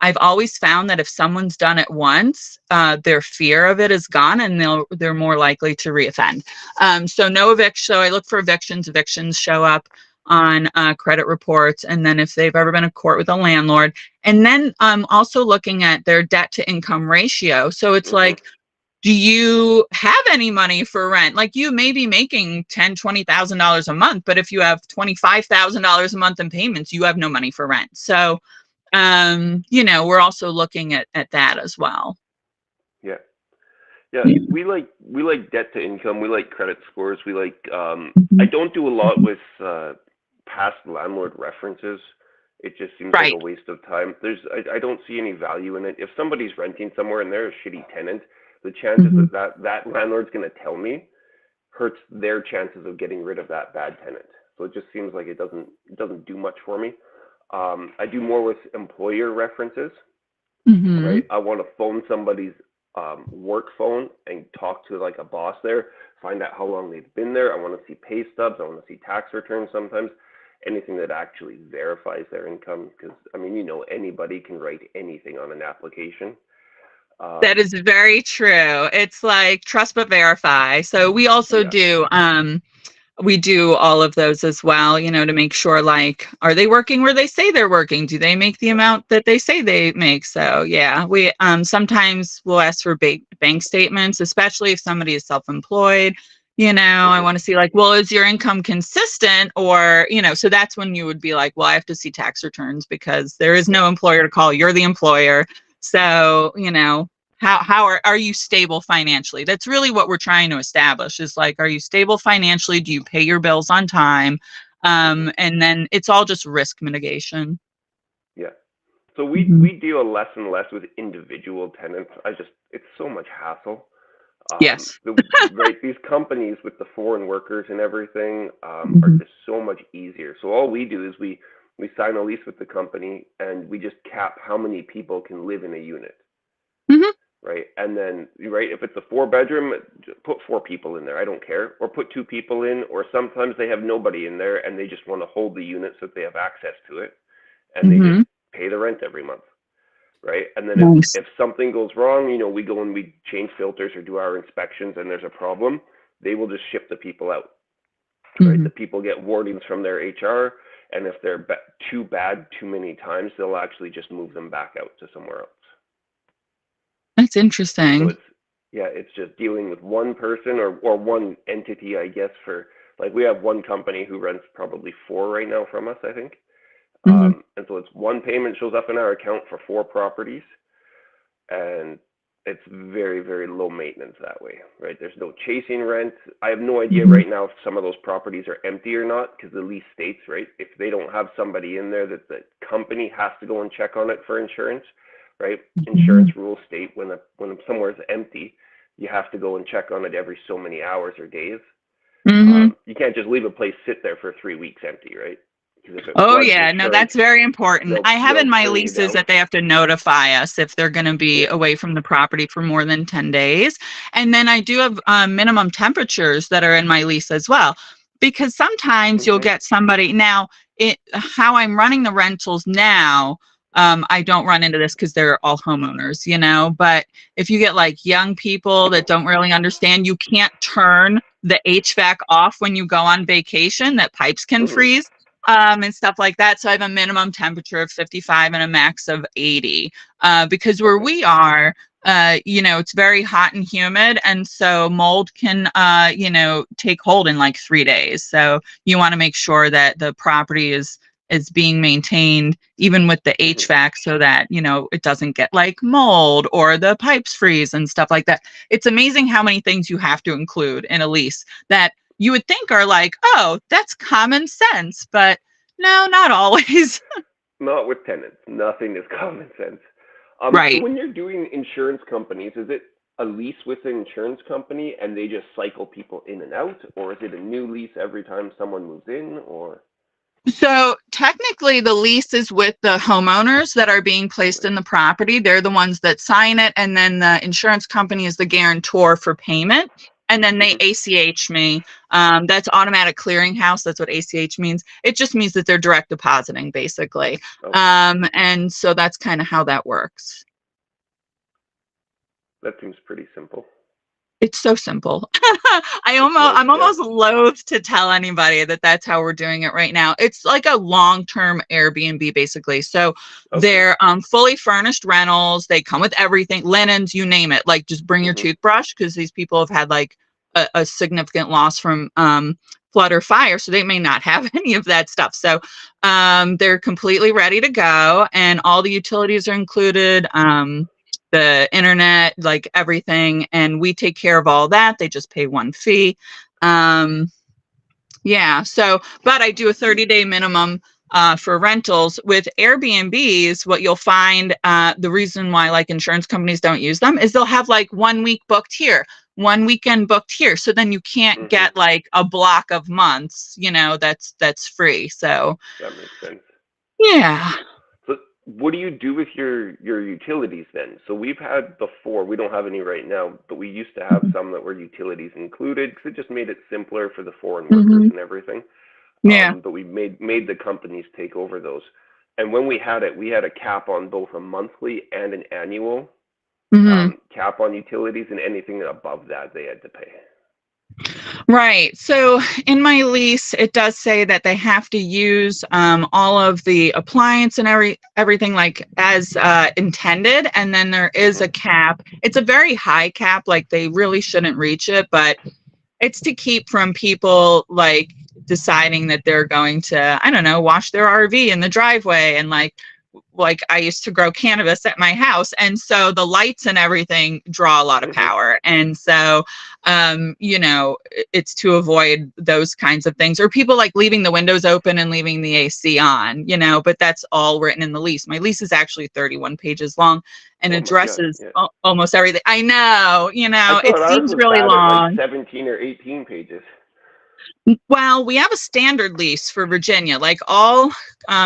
I've always found that if someone's done it once, their fear of it is gone, and they're more likely to reoffend. So no eviction. So I look for evictions. Evictions show up on credit reports, and then if they've ever been in court with a landlord, and then also looking at their debt to income ratio. So it's Mhm. like, do you have any money for rent? Like you may be making $10,000-$20,000 a month, but if you have $25,000 a month in payments, you have no money for rent. So we're also looking at that as well. Yeah. Yeah, we like debt to income. We like credit scores. We like. I Mhm. don't do a lot with past landlord references. It just seems like a Right. waste of time. I don't see any value in it. If somebody's renting somewhere and they're a shitty tenant, the chances Mhm. that landlord's going to tell me hurts their chances of getting rid of that bad tenant. So it just seems like it doesn't do much for me. I do more with employer references, right? Mhm. I want to phone somebody's work phone and talk to like a boss there, find out how long they've been there. I want to see pay stubs. I want to see tax returns sometimes. Anything that actually verifies their income, because I mean, anybody can write anything on an application. That Um, is very true. It's like trust but verify. So yeah, we do all of those as well, to make sure, like, are they working where they say they're working? Do they make the yeah, amount that they say they make? So yeah, we sometimes we'll ask for bank statements, especially if somebody is self-employed. I hmm want to see, like, well, is your income consistent? Or, so that's when you would be like, well, I have to see tax returns because there is yeah, no employer to call. You're the employer. So, how are you stable financially? That's really what we're trying to establish, is like, are you stable financially? Do you pay your bills on time? hmm And then it's all just risk mitigation. yeah. So we Mhm. we deal less and less with individual tenants. It's so much hassle. Yes. Right, these companies with the foreign workers and everything are Mhm. just so much easier. So all we do is we sign a lease with the company and we just cap how many people can live in a unit, Mhm. right? And then, right, if it's a 4 bedroom, put 4 people in there. I don't care, or put 2 people in, or sometimes they have nobody in there and they just want to hold the unit so that they have access to it, and they just Mhm. pay the rent every month, right? And then if Nice. if something goes wrong, we go and we change filters or do our inspections, and there's a problem, they will just ship the people out, right? Mhm. The people get warnings from their HR, and if they're too bad too many times, they'll actually just move them back out to somewhere else. That's So interesting. it's just dealing with one person or one entity, I guess. For like, we have one company who rents probably 4 right now from us, I think. Mhm. And so it's one payment shows up in our account for 4 properties, and it's very, very low maintenance that way, right? There's no chasing rent. I have no idea Mhm. right now if some of those properties are empty or not, because the lease states, right, if they don't have somebody in there, that the company has to go and check on it for insurance, right? Insurance Mhm. rules state when somewhere's empty, you have to go and check on it every so many hours or days. Mhm. You can't just leave a place sit there for 3 weeks empty, right? Because if it Oh floods yeah, no, insurance, that's very important. I have they'll in my turn you leases down. that they have to notify us if they're going to be Yeah. away from the property for more than 10 days. And then I do have minimum temperatures that are in my lease as well. Because sometimes you'll Mhm. get somebody now, how I'm running the rentals now, I don't run into this because they're all homeowners, you know, but if you get like young people that don't really understand, you can't turn the HVAC off when you go on vacation, that pipes can freeze, and stuff like that. So I have a minimum temperature of 55 and a max of 80, because where we are, you know, it's very hot and humid. And so mold can, you know, take hold in like 3 days. So you want to make sure that the property is being maintained even with the HVAC so that, you know, it doesn't get like mold or the pipes freeze and stuff like that. It's amazing how many things you have to include in a lease that you would think are like, oh, that's common sense, but no, not always. Not with tenants. Nothing is common sense. Right. So when you're doing insurance companies, is it a lease with an insurance company and they just cycle people in and out, or is it a new lease every time someone moves in, or? So technically the lease is with the homeowners that are being placed in the property. They're the ones that sign it. And then the insurance company is the guarantor for payment. And then they ACH me. That's automatic clearinghouse. That's what ACH means. It just means that they're direct depositing basically. Okay. And so that's kind of how that works. That seems pretty simple. It's so simple. I'm almost loath to tell anybody that that's how we're doing it right now. It's like a long-term Airbnb basically. So they're fully furnished rentals. They come with everything, linens, you name it. Like just bring your toothbrush, because these people have had like a significant loss from flood or fire, so they may not have any of that stuff. So they're completely ready to go, and all the utilities are included. The internet, like everything, and we take care of all that. They just pay one fee. Yeah, so, but I do a 30-day minimum for rentals. With Airbnbs, what you'll find, the reason why like insurance companies don't use them is they'll have like 1 week booked here, 1 weekend booked here. So then you can't get like a block of months, you know, that's free. So that makes sense. Yeah. What do you do with your utilities then? So we've had before, we don't have any right now, but we used to have some that were utilities included because it just made it simpler for the foreign workers and everything. Yeah. But we made the companies take over those. And when we had it, we had a cap on both a monthly and an annual cap on utilities, and anything above that they had to pay. Right. So in my lease, it does say that they have to use all of the appliance and everything like as intended. And then there is a cap. It's a very high cap, like they really shouldn't reach it, but it's to keep from people like deciding that they're going to, I don't know, wash their RV in the driveway. And like I used to grow cannabis at my house, and so the lights and everything draw a lot of power. And so you know, it's to avoid those kinds of things, or people like leaving the windows open and leaving the AC on, you know, but that's all written in the lease. My lease is actually 31 pages long and addresses almost everything. I know, you know, it seems really long. Like 17 or 18 pages. Well, we have a standard lease for Virginia. Like all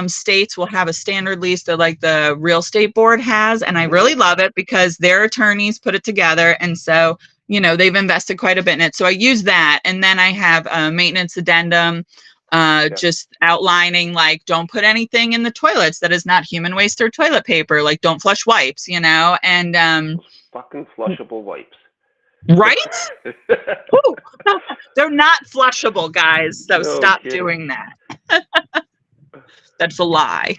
states will have a standard lease that like the real estate board has. And I really love it because their attorneys put it together. And so, you know, they've invested quite a bit in it. So I use that. And then I have a maintenance addendum, just outlining like, don't put anything in the toilets that is not human waste or toilet paper. Like don't flush wipes, you know, and fucking flushable wipes. Right? Ooh, they're not flushable, guys. So stop doing that. That's a lie.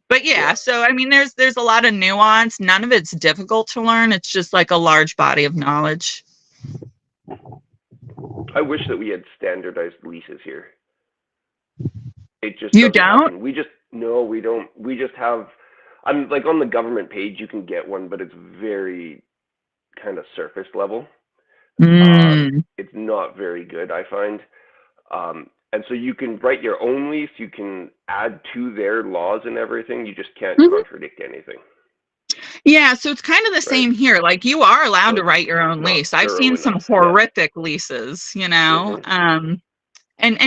But yeah, so I mean, there's a lot of nuance. None of it's difficult to learn. It's just like a large body of knowledge. I wish that we had standardized leases here. It just you don't. Happen. We don't. We just have. I'm like on the government page. You can get one, but it's very kind of surface level. It's not very good, I find. And so you can write your own lease, you can add to their laws and everything, you just can't contradict anything. Yeah, so it's kind of the same here. Like you are allowed to write your own lease. I've seen some horrific leases, you know. And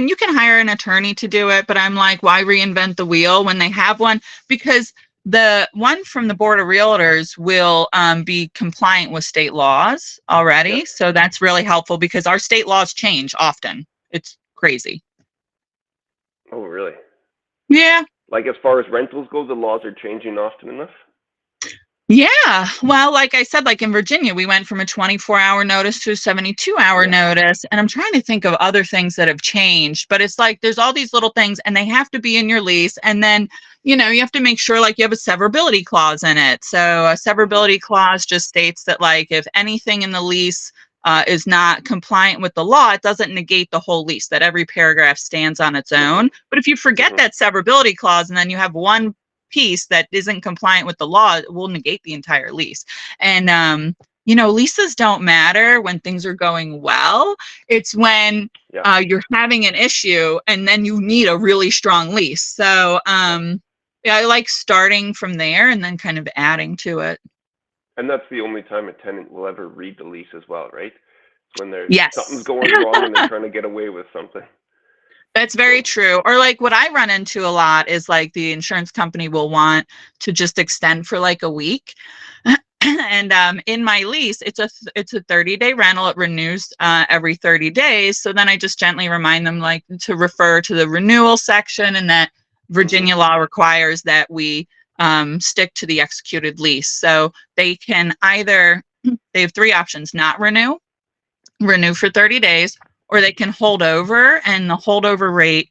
you can hire an attorney to do it, but I'm like, why reinvent the wheel when they have one? Because the one from the Board of Realtors will be compliant with state laws already. So that's really helpful because our state laws change often. It's crazy. Oh, really? Yeah. Like as far as rentals go, the laws are changing often enough. Yeah. Well, like I said, like in Virginia, we went from a 24-hour notice to a 72-hour notice. And I'm trying to think of other things that have changed, but it's like there's all these little things and they have to be in your lease. And then, you have to make sure like you have a severability clause in it. So a severability clause just states that like if anything in the lease is not compliant with the law, it doesn't negate the whole lease, that every paragraph stands on its own. But if you forget that severability clause and then you have one piece that isn't compliant with the law, it will negate the entire lease. And leases don't matter when things are going well. It's when you're having an issue and then you need a really strong lease. So I like starting from there and then kind of adding to it. And that's the only time a tenant will ever read the lease as well, right? It's when there's something's going wrong and they're trying to get away with something. That's very true. Or like what I run into a lot is like the insurance company will want to just extend for like a week. And in my lease, it's a 30-day rental. It renews every 30 days. So then I just gently remind them like to refer to the renewal section, and that Virginia law requires that we stick to the executed lease. So they can either, they have three options: not renew for 30 days, or they can hold over, and the holdover rate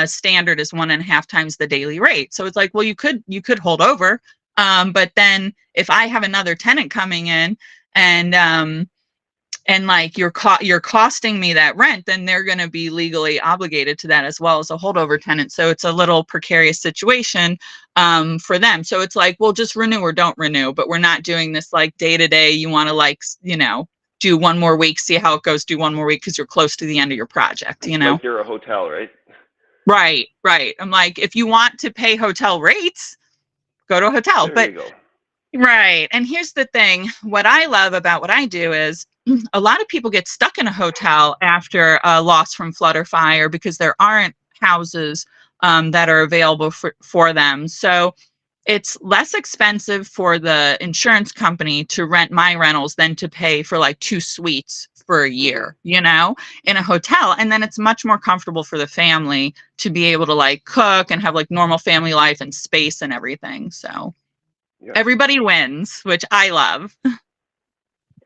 standard is 1.5 times the daily rate. So it's like, well, you could hold over, but then if I have another tenant coming in and like you're costing me that rent, then they're going to be legally obligated to that as well as a holdover tenant. So it's a little precarious situation for them. So it's like, well, just renew or don't renew, but we're not doing this like day to day. You want to like, do one more week, see how it goes, do one more week because you're close to the end of your project, Like you're a hotel, right? Right. I'm like, if you want to pay hotel rates, go to a hotel. There you go. Right. And here's the thing. What I love about what I do is a lot of people get stuck in a hotel after a loss from flood or fire because there aren't houses that are available for them. So it's less expensive for the insurance company to rent my rentals than to pay for like 2 suites for a year, in a hotel. And then it's much more comfortable for the family to be able to like cook and have like normal family life and space and everything. So everybody wins, which I love.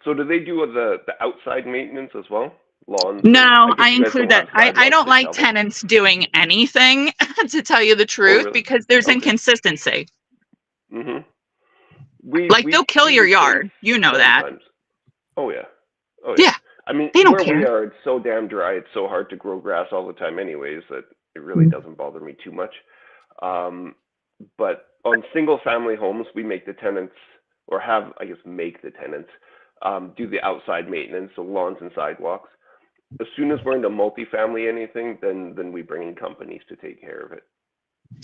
So do they do the outside maintenance as well? Lawns? No, I include that. I don't like tenants doing anything, to tell you the truth, because there's inconsistency. They'll kill your yard. You know that. Oh yeah. I mean, they don't where care. we are, it's so damn dry. It's so hard to grow grass all the time anyways that it really doesn't bother me too much. But on single family homes, we make the tenants, or have, I guess, make the tenants do the outside maintenance, so lawns and sidewalks. As soon as we're into multifamily anything, then we bring in companies to take care of it.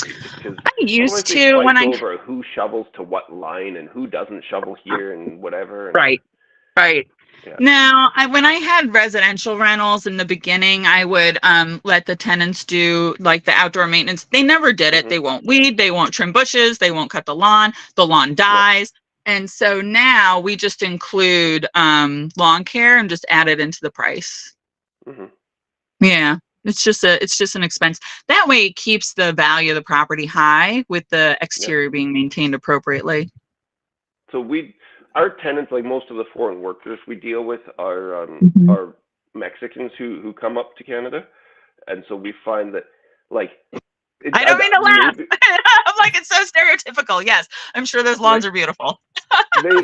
I used to when over who shovels to what line and who doesn't shovel here and whatever. Right. Yeah. Now, when I had residential rentals in the beginning, I would let the tenants do like the outdoor maintenance. They never did it. They won't weed, they won't trim bushes, they won't cut the lawn dies. And so now we just include lawn care and just add it into the price. Yeah. It's just an expense. That way it keeps the value of the property high with the exterior being maintained appropriately. So our tenants, like most of the foreign workers we deal with, are Mexicans who come up to Canada, and so we find that like I don't mean to laugh. I'm like, it's so stereotypical. Yes, I'm sure those lawns are beautiful.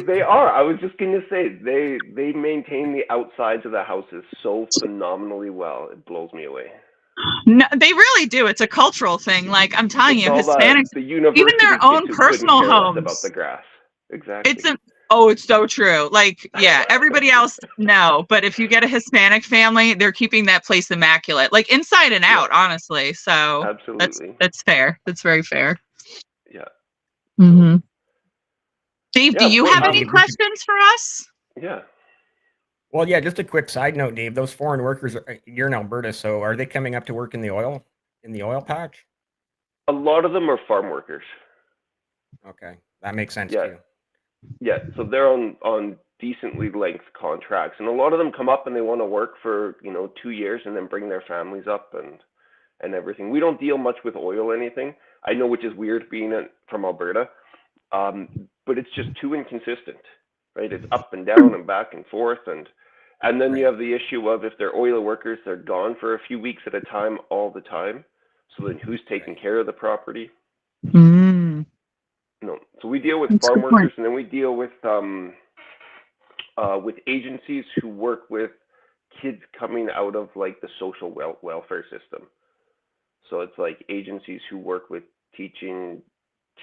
they are. I was just gonna say they maintain the outsides of the houses so phenomenally well. It blows me away. No, they really do. It's a cultural thing. Like I'm telling you, Hispanics, even their own personal homes about the grass. Exactly. It's so true. Like, yeah, everybody else, no. But if you get a Hispanic family, they're keeping that place immaculate, like inside and out, honestly. So absolutely, that's fair. That's very fair. Yeah. Dave, do you have any questions for us? Yeah. Well, yeah, just a quick side note, Dave. Those foreign workers, you're in Alberta, so are they coming up to work in the oil patch? A lot of them are farm workers. Okay, that makes sense too. Yeah, so they're on decently length contracts, and a lot of them come up and they want to work for 2 years and then bring their families up and everything. We don't deal much with oil or anything. I know, which is weird being from Alberta, but it's just too inconsistent, right? It's up and down and back and forth, and then you have the issue of if they're oil workers, they're gone for a few weeks at a time all the time. So then who's taking care of the property? Mm. No. So we deal with That's a farm good workers, point. and then we deal with agencies who work with kids coming out of like the social welfare system. So it's like agencies who work with teaching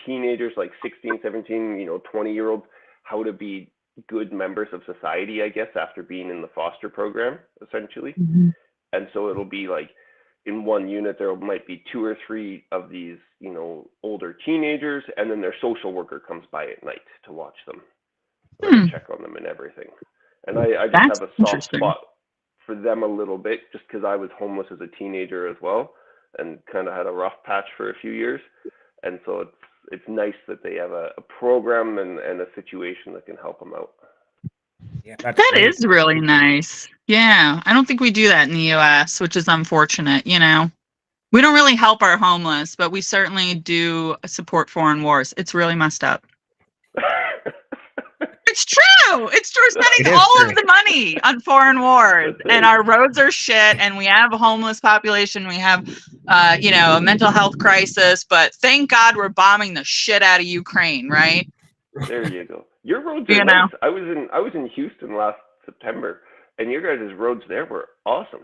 teenagers like 16, 17, 20-year-olds how to be good members of society, I guess, after being in the foster program, essentially. Mm-hmm. And so it'll be like in one unit, there might be 2 or 3 of these, older teenagers, and then their social worker comes by at night to watch them, to check on them and everything. And I just That's have a soft interesting. spot for them a little bit, just because I was homeless as a teenager as well, and kind of had a rough patch for a few years. And so it's nice that they have a program and a situation that can help them out. Yeah, that's That great. is really nice. Yeah, I don't think we do that in the U.S., which is unfortunate. We don't really help our homeless, but we certainly do support foreign wars. It's really messed up. It's true. It's true. We're spending all of the money on foreign wars, and our roads are shit, and we have a homeless population. We have, a mental health crisis. But thank God we're bombing the shit out of Ukraine, right? There you go. Your roads are nice. I was in Houston last September, and your guys' roads there were awesome.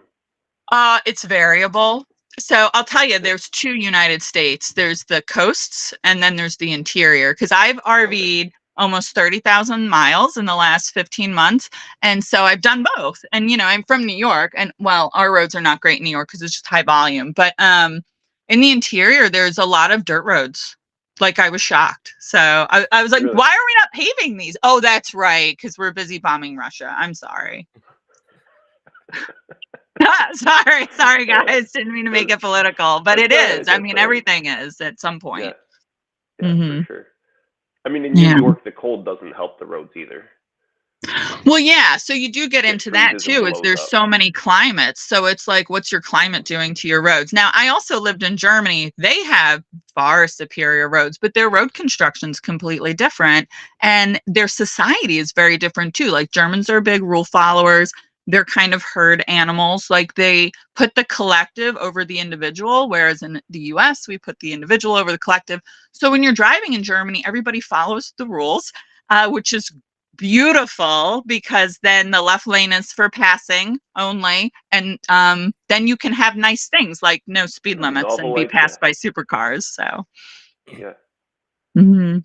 It's variable. So I'll tell you, there's 2 United States. There's the coasts, and then there's the interior. Because I've RV'd almost 30,000 miles in the last 15 months. And so I've done both. And, I'm from New York, and well, our roads are not great in New York because it's just high volume. But in the interior, there's a lot of dirt roads. Like, I was shocked. So I was like, Really? why are we not paving these? Oh, that's right. Because we're busy bombing Russia. I'm sorry. sorry, guys. Didn't mean to make it political, but it is. I mean, everything is at some point. Yeah, for sure. I mean, in New York, the cold doesn't help the roads either. Well, yeah. So you do get into that too. There's so many climates. So it's like, what's your climate doing to your roads? Now, I also lived in Germany. They have far superior roads, but their road construction is completely different. And their society is very different too. Like, Germans are big rule followers. They're kind of herd animals. Like, they put the collective over the individual, whereas in the US, we put the individual over the collective. So when you're driving in Germany, everybody follows the rules, which is beautiful, because then the left lane is for passing only. And then you can have nice things like no speed limits and be passed by supercars. So, yeah. Mm-hmm.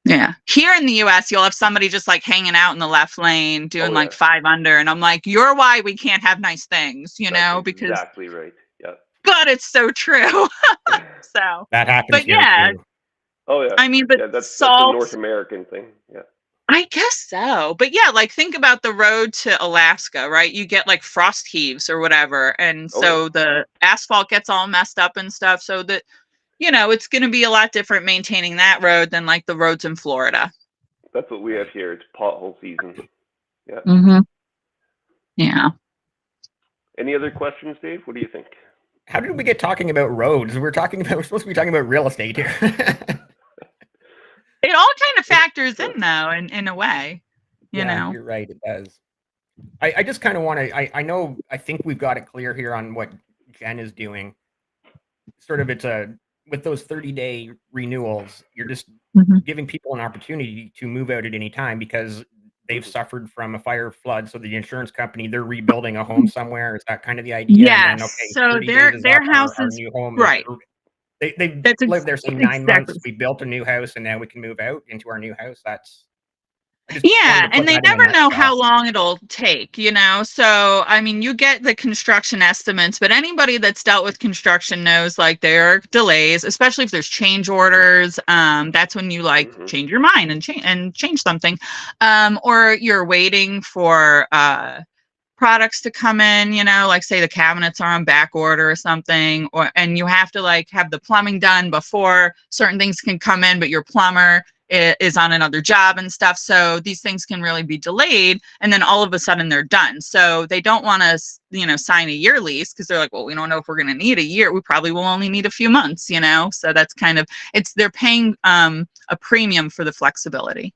Yeah. Here in the US, you'll have somebody just like hanging out in the left lane doing like 5 under. And I'm like, you're why we can't have nice things, That's because exactly right. Yeah. But it's so true. So that happens. But yeah. Too. Oh yeah. I mean, but that's a North American thing. Yeah. I guess so. But yeah, like, think about the road to Alaska, right? You get like frost heaves or whatever. And so the asphalt gets all messed up and stuff. So that, it's going to be a lot different maintaining that road than like the roads in Florida. That's what we have here. It's pothole season. Yeah. Mm-hmm. Yeah. Any other questions, Dave? What do you think? How did we get talking about roads? We're supposed to be talking about real estate here. It all kind of factors in, though, in a way, you know. You're right. It does. I just kind of want to, I think we've got it clear here on what Jen is doing. Sort of with those 30-day renewals, you're just giving people an opportunity to move out at any time because they've suffered from a fire flood. So the insurance company, they're rebuilding a home somewhere. Is that kind of the idea? Yes. So their house is, new home. Right. They've lived there, say, 9 months. We built a new house, and now we can move out into our new house. And they never know how long it'll take, So, I mean, you get the construction estimates, but anybody that's dealt with construction knows, like, there are delays, especially if there's change orders. That's when you change your mind and change something, or you're waiting for products to come in, like, say the cabinets are on back order or something, and you have to have the plumbing done before certain things can come in, but your plumber is on another job and stuff. So these things can really be delayed, and then all of a sudden they're done. So they don't want to, sign a year lease because they're like, well, we don't know if we're going to need a year. We probably will only need a few months, So that's kind of, they're paying a premium for the flexibility.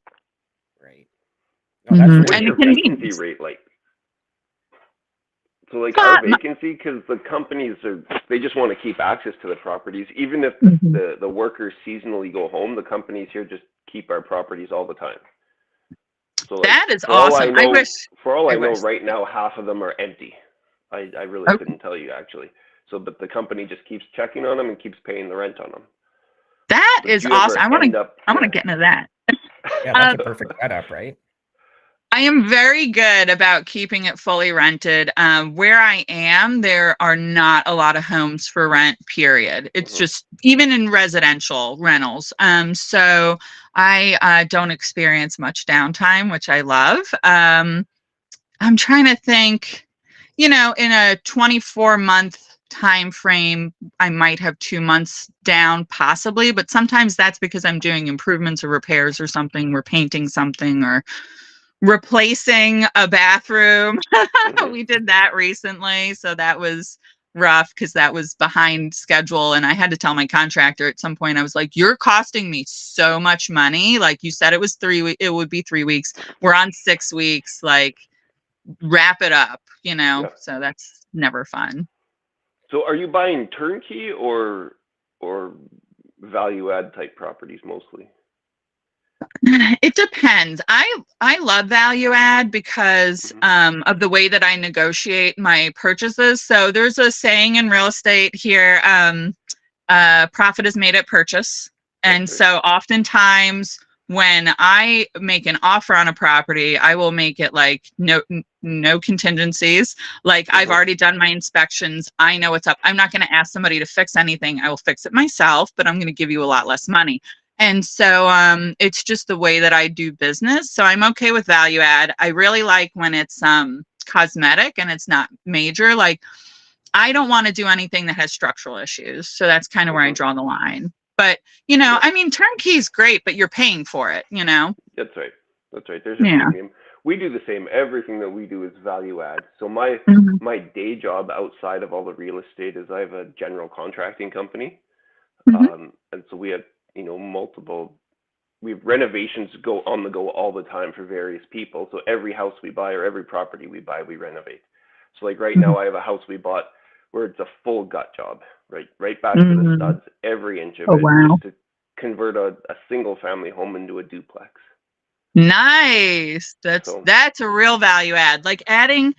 Right. No, that's What's very your vacancy rate like? So like our vacancy, because the companies they just want to keep access to the properties. Even if the workers seasonally go home, the companies here just keep our properties all the time. So like, that is awesome. For all I know, right now, half of them are empty. I really couldn't tell you actually. So, but the company just keeps checking on them and keeps paying the rent on them. That is awesome. I want to get into that. Yeah, that's a perfect setup, right? I am very good about keeping it fully rented. Where I am, there are not a lot of homes for rent, period. It's just, even in residential rentals. So I don't experience much downtime, which I love. I'm trying to think, in a 24-month time frame, I might have 2 months down possibly, but sometimes that's because I'm doing improvements or repairs or something. We're painting something or replacing a bathroom. We did that recently, so that was rough because that was behind schedule, and I had to tell my contractor at some point. I was like, you're costing me so much money. Like, you said it was it would be 3 weeks. We're on 6 weeks. Like, wrap it up, So that's never fun. So are you buying turnkey or value add type properties mostly? It depends. I love value add because of the way that I negotiate my purchases. So there's a saying in real estate here, profit is made at purchase. And so oftentimes when I make an offer on a property, I will make it like no contingencies. Like, I've already done my inspections. I know what's up. I'm not going to ask somebody to fix anything. I will fix it myself, but I'm going to give you a lot less money. And so it's just the way that I do business. So I'm okay with value add. I really like when it's cosmetic and it's not major. Like, I don't want to do anything that has structural issues. So that's kind of where I draw the line. But, I mean, turnkey is great, but you're paying for it, That's right. There's a premium. We do the same. Everything that we do is value add. So my day job outside of all the real estate is I have a general contracting company. And so we have, we have renovations go on the go all the time for various people. So every house we buy or every property we buy, we renovate. So like right now I have a house we bought where it's a full gut job, right back to the studs, every inch of it, just to convert a single family home into a duplex. Nice. That's a real value add. Like adding,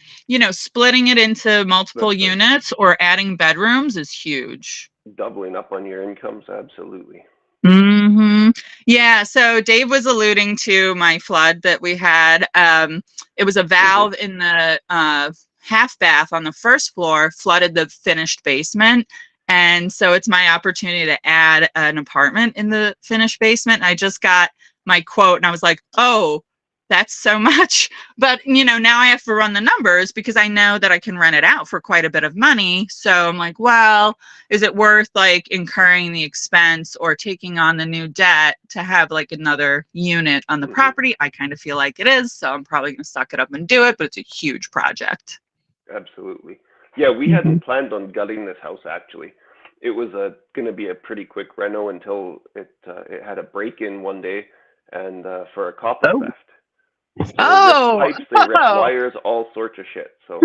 splitting it into multiple units or adding bedrooms is huge. Doubling up on your incomes, absolutely. Yeah, so Dave was alluding to my flood that we had. It was a valve in the half bath on the first floor, flooded the finished basement. And so it's my opportunity to add an apartment in the finished basement. I just got my quote and I was like, oh, that's so much. But, now I have to run the numbers because I know that I can rent it out for quite a bit of money. So I'm like, well, is it worth like incurring the expense or taking on the new debt to have like another unit on the property? I kind of feel like it is. So I'm probably going to suck it up and do it, but it's a huge project. Absolutely. Yeah, we hadn't planned on gutting this house actually. It was going to be a pretty quick reno until it had a break-in one day and for a copper theft. So they ripped pipes, they ripped wires, all sorts of shit. So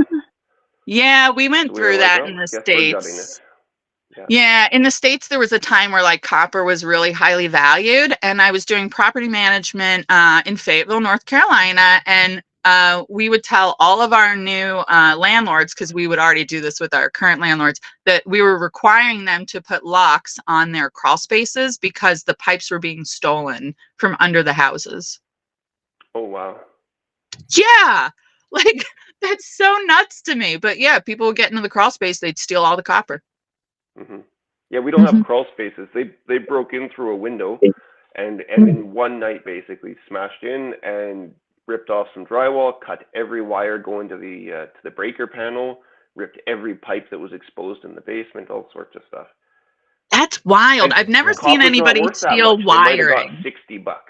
yeah, we went through that in the States. Yeah, in the States, there was a time where like copper was really highly valued, and I was doing property management in Fayetteville, North Carolina, and we would tell all of our new landlords, because we would already do this with our current landlords, that we were requiring them to put locks on their crawl spaces because the pipes were being stolen from under the houses. Oh, wow. Yeah, like that's so nuts to me. But yeah, people would get into the crawl space, they'd steal all the copper. Yeah, we don't have crawl spaces. They broke in through a window and in one night basically smashed in and ripped off some drywall, cut every wire going to the breaker panel, ripped every pipe that was exposed in the basement, all sorts of stuff. That's wild. And I've never Yeah. seen copper's not anybody worth that steal much. They might have got wiring. $60,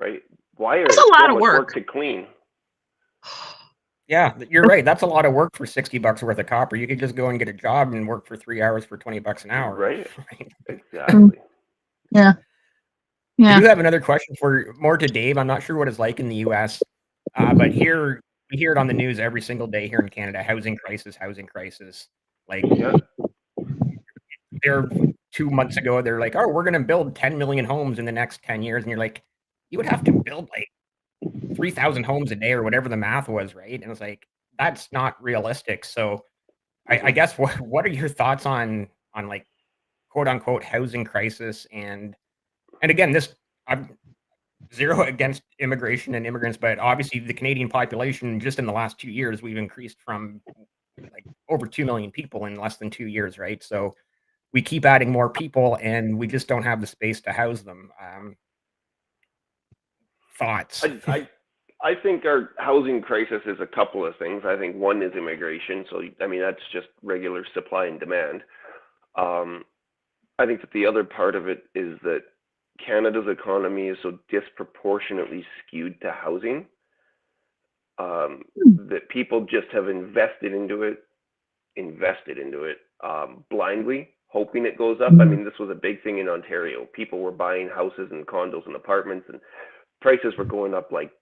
right? Wire That's is a so lot of much work work. to clean. Yeah, you're right. That's a lot of work for $60 worth of copper. You could just go and get a job and work for 3 hours for $20 an hour. Right? Right? Exactly. Yeah. I Yeah. do have another question for more to Dave. I'm not sure what it's like in the U.S., but here we hear it on the news every single day here in Canada. Housing crisis, housing crisis. Like Yeah. there 2 months ago, they're like, "Oh, we're going to build 10 million homes in the next 10 years," and you're like, "You would have to build like 3,000 homes a day or whatever the math was, right?" And it's like that's not realistic. So I Mhm. guess what are your thoughts on like quote unquote housing crisis and again this I'm zero against immigration and immigrants, but obviously the Canadian population just in the last 2 years we've increased from like over 2 million people in less than 2 years, right? So we keep adding more people and we just don't have the space to house them. Thoughts? I think our housing crisis is a couple of things. I think one is immigration. So I mean that's just regular supply and demand. Um, I think that the other part of it is that Canada's economy is so disproportionately skewed to housing that people just have invested into it blindly, hoping it goes up. I mean, this was a big thing in Ontario. People were buying houses and condos and apartments, and prices were going up like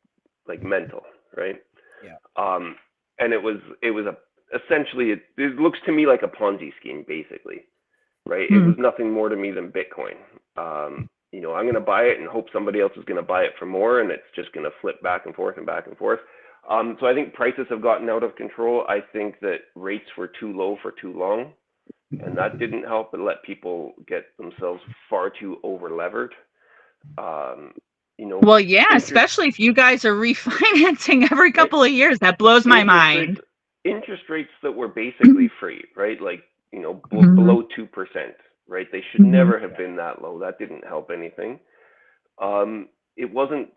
mental, right? Yeah. And it was essentially it looks to me like a Ponzi scheme, basically, right? It was nothing more to me than Bitcoin. I'm going to buy it and hope somebody else is going to buy it for more, and it's just going to flip back and forth and back and forth. So I think prices have gotten out of control. I think that rates were too low for too long, and that didn't help. It let people get themselves far too over levered. Well, yeah, especially if you guys are refinancing every couple of years. That blows my mind. Interest rates that were basically free, right? Like, below 2%, right? They should never have been that low. That didn't help anything. It wasn't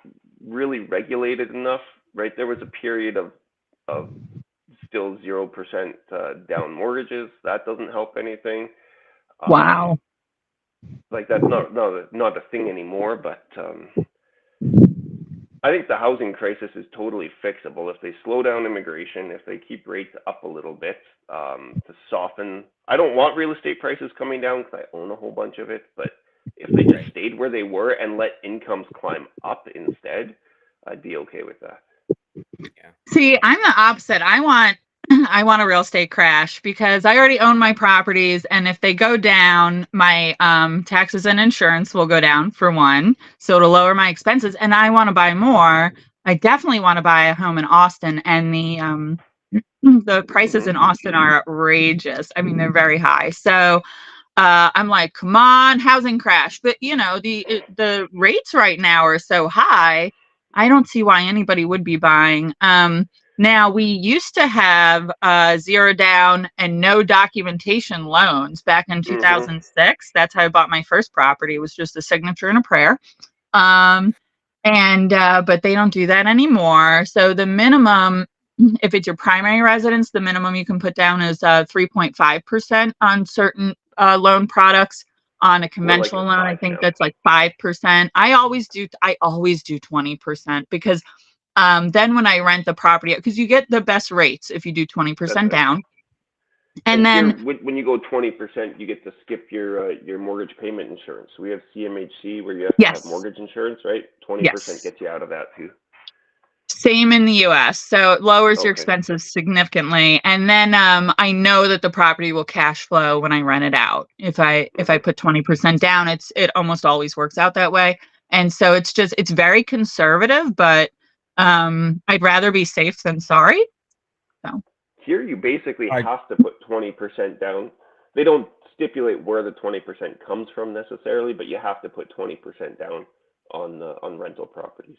really regulated enough, right? There was a period of still 0% down mortgages. That doesn't help anything. Wow. Like that's not a thing anymore, but I think the housing crisis is totally fixable if they slow down immigration, if they keep rates up a little bit to soften. I don't want real estate prices coming down because I own a whole bunch of it, but if they just stayed where they were and let incomes climb up instead, I'd be okay with that. Yeah. See, I'm the opposite. I want a real estate crash because I already own my properties, and if they go down, my taxes and insurance will go down for one, so it'll lower my expenses. And I want to buy more. I definitely want to buy a home in Austin, and the prices in Austin are outrageous. I mean, they're very high. So I'm like, come on, housing crash. But the rates right now are so high. I don't see why anybody would be buying. Now we used to have 0 down and no documentation loans back in 2006. That's how I bought my first property. It was just a signature and a prayer. But they don't do that anymore. So the minimum, if it's your primary residence, the minimum you can put down is 3.5% on certain loan products. On a conventional loan, I think that's like 5%. I always do 20% because then when I rent the property, because you get the best rates if you do 20% down. And then here, when you go 20%, you get to skip your mortgage payment insurance. So we have CMHC where you have to have mortgage insurance, right? 20% gets you out of that too. Same in the US. So it lowers your expenses significantly. And then I know that the property will cash flow when I rent it out. If I put 20% down, it almost always works out that way. And so it's very conservative, but I'd rather be safe than sorry. So here you basically have to put 20% down. They don't stipulate where the 20% comes from necessarily, but you have to put 20% down on rental properties.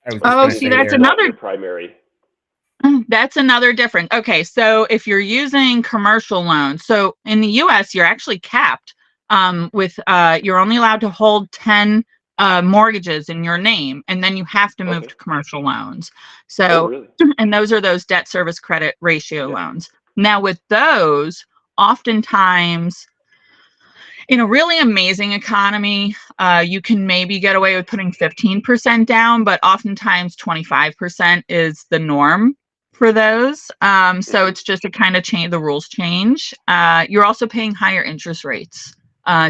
See, that's another primary. That's another difference. Okay, so if you're using commercial loans, so in the US, you're actually capped with you're only allowed to hold 10 mortgages in your name, and then you have to move to commercial loans. So, really? And those are those debt service credit ratio loans. Now, with those, oftentimes In a really amazing economy, you can maybe get away with putting 15% down, but oftentimes 25% is the norm for those. So Mhm. it's just a kind of change, the rules change. You're also paying higher interest rates.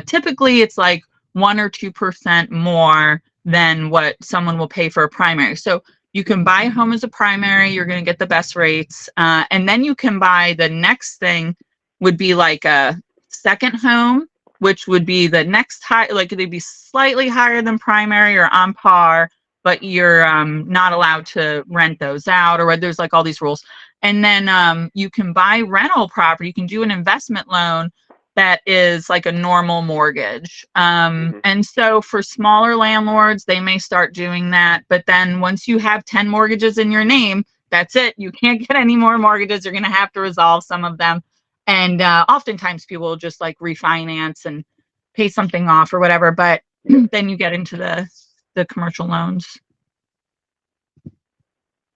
Typically, it's like 1 or 2% more than what someone will pay for a primary. So you can buy a home as a primary, you're going to get the best rates. And then you can buy the next thing would be like a second home, which would be the next high, like they'd be slightly higher than primary or on par, but you're not allowed to rent those out, or there's like all these rules. And then you can buy rental property. You can do an investment loan that is like a normal mortgage. Mhm. And so for smaller landlords, they may start doing that. But then once you have 10 mortgages in your name, that's it. You can't get any more mortgages. You're going to have to resolve some of them. And oftentimes people will just like refinance and pay something off or whatever. But Yeah. then you get into the commercial loans.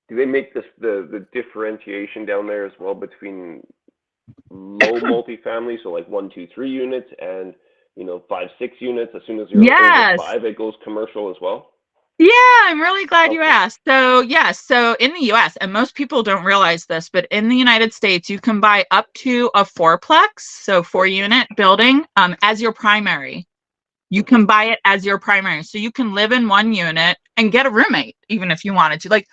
Do they make this the differentiation down there as well between low multifamily, so like 1, 2, 3 units, and 5, 6 units? As soon as you're over Yes. 5, it goes commercial as well. Yeah, I'm really glad you Okay. asked. So, yes, so in the US, and most people don't realize this, but in the United States, you can buy up to a fourplex, so 4-unit building, as your primary. You can buy it as your primary. So you can live in 1 unit and get a roommate, even if you wanted to. Like,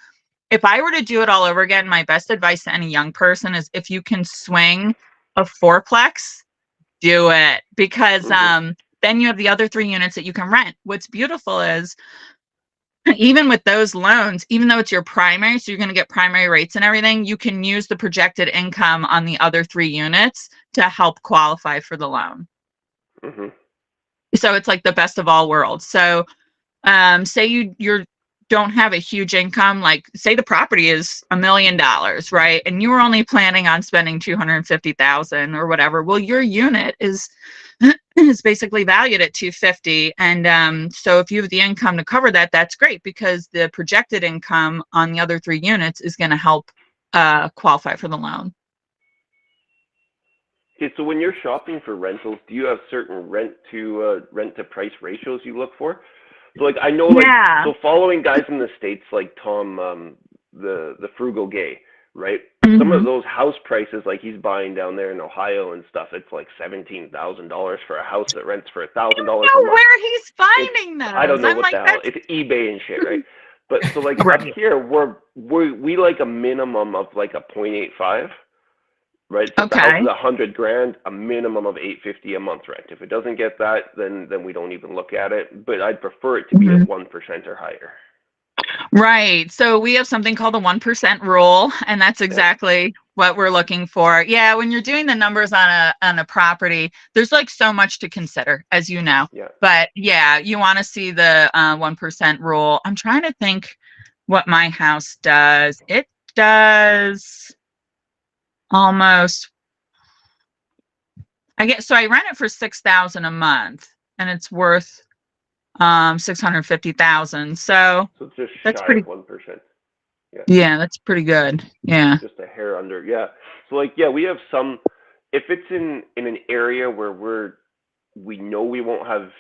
if I were to do it all over again, my best advice to any young person is if you can swing a fourplex, do it, because Mhm. then you have the other 3 units that you can rent. What's beautiful is even with those loans, even though it's your primary, so you're going to get primary rates and everything, you can use the projected income on the other 3 units to help qualify for the loan. Mhm. So it's like the best of all worlds. So say you don't have a huge income, like say the property is $1 million, right? And you were only planning on spending 250,000 or whatever. Well, your unit is basically valued at 250, and so if you have the income to cover that, that's great, because the projected income on the other 3 units is going to help qualify for the loan. Okay, so when you're shopping for rentals, do you have certain rent to price ratios you look for? So like I know, like, Yeah. so following guys in the States like Tom, the frugal gay, right? Some of Mm-hmm. those house prices, like he's buying down there in Ohio and stuff, it's like $17,000 for a house that rents for I $1,000 a don't know month. where he's It's, finding I don't those. know I'm what the like, hell. that's It's eBay and shit, right? But so like up right. here, we like a minimum of like a 0.85. Right, so if the house is Okay. 100 grand, a minimum of 850 a month rent. If it doesn't get that, then we don't even look at it. But I'd prefer it to be a Mhm. 1% or higher. Right. So we have something called the 1% rule, and that's Yeah, exactly what we're looking for. Yeah, when you're doing the numbers on a property, there's like so much to consider, as you know. yeah. But yeah, you want to see the 1% rule. I'm trying to think what my house does. It does almost, I rent it for 6,000 a month, and it's worth 650,000. So So it's just that's shy of pretty, 1%. Yeah, yeah, that's pretty good. Yeah. just a hair under. Yeah. So like, yeah, we have some. If it's in an area where we know we won't have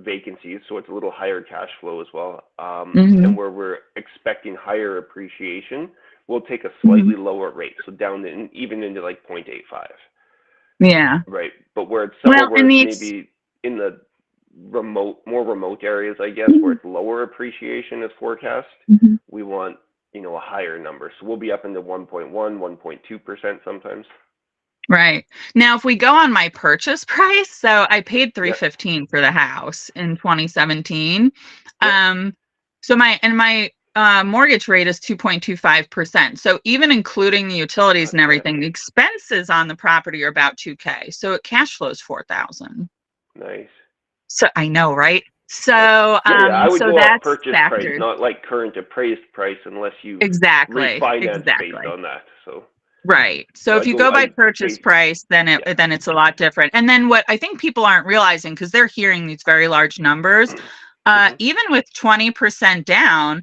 vacancies, so it's a little higher cash flow as well, Hmm. and where we're expecting higher appreciation, we'll take a Hmm. slightly lower rate, so down even into like 0.85. Yeah. Right. But where it's somewhere Well, where it's maybe in the more remote areas, I guess, where it's lower appreciation is forecast, Mhm. we want, a higher number. So we'll be up into 1.1, 1.2% sometimes. Right. Now, if we go on my purchase price, so I paid Yep. 315 for the house in 2017. Yep. So my mortgage rate is 2.25%. So even including the utilities Not and bad. everything, the expenses on the property are about 2K. So it cash flows 4,000. Nice. So I know, right? Yep. So Yeah, I would go off that's purchase price, factored. not like current appraised price unless you Exactly. refinance based Exactly. on that. So Right. So if I'd you go go by I'd purchase base price, yeah. then it's a lot different. And then what I think people aren't realizing, because they're hearing these very large numbers, Mhm. even with 20% down,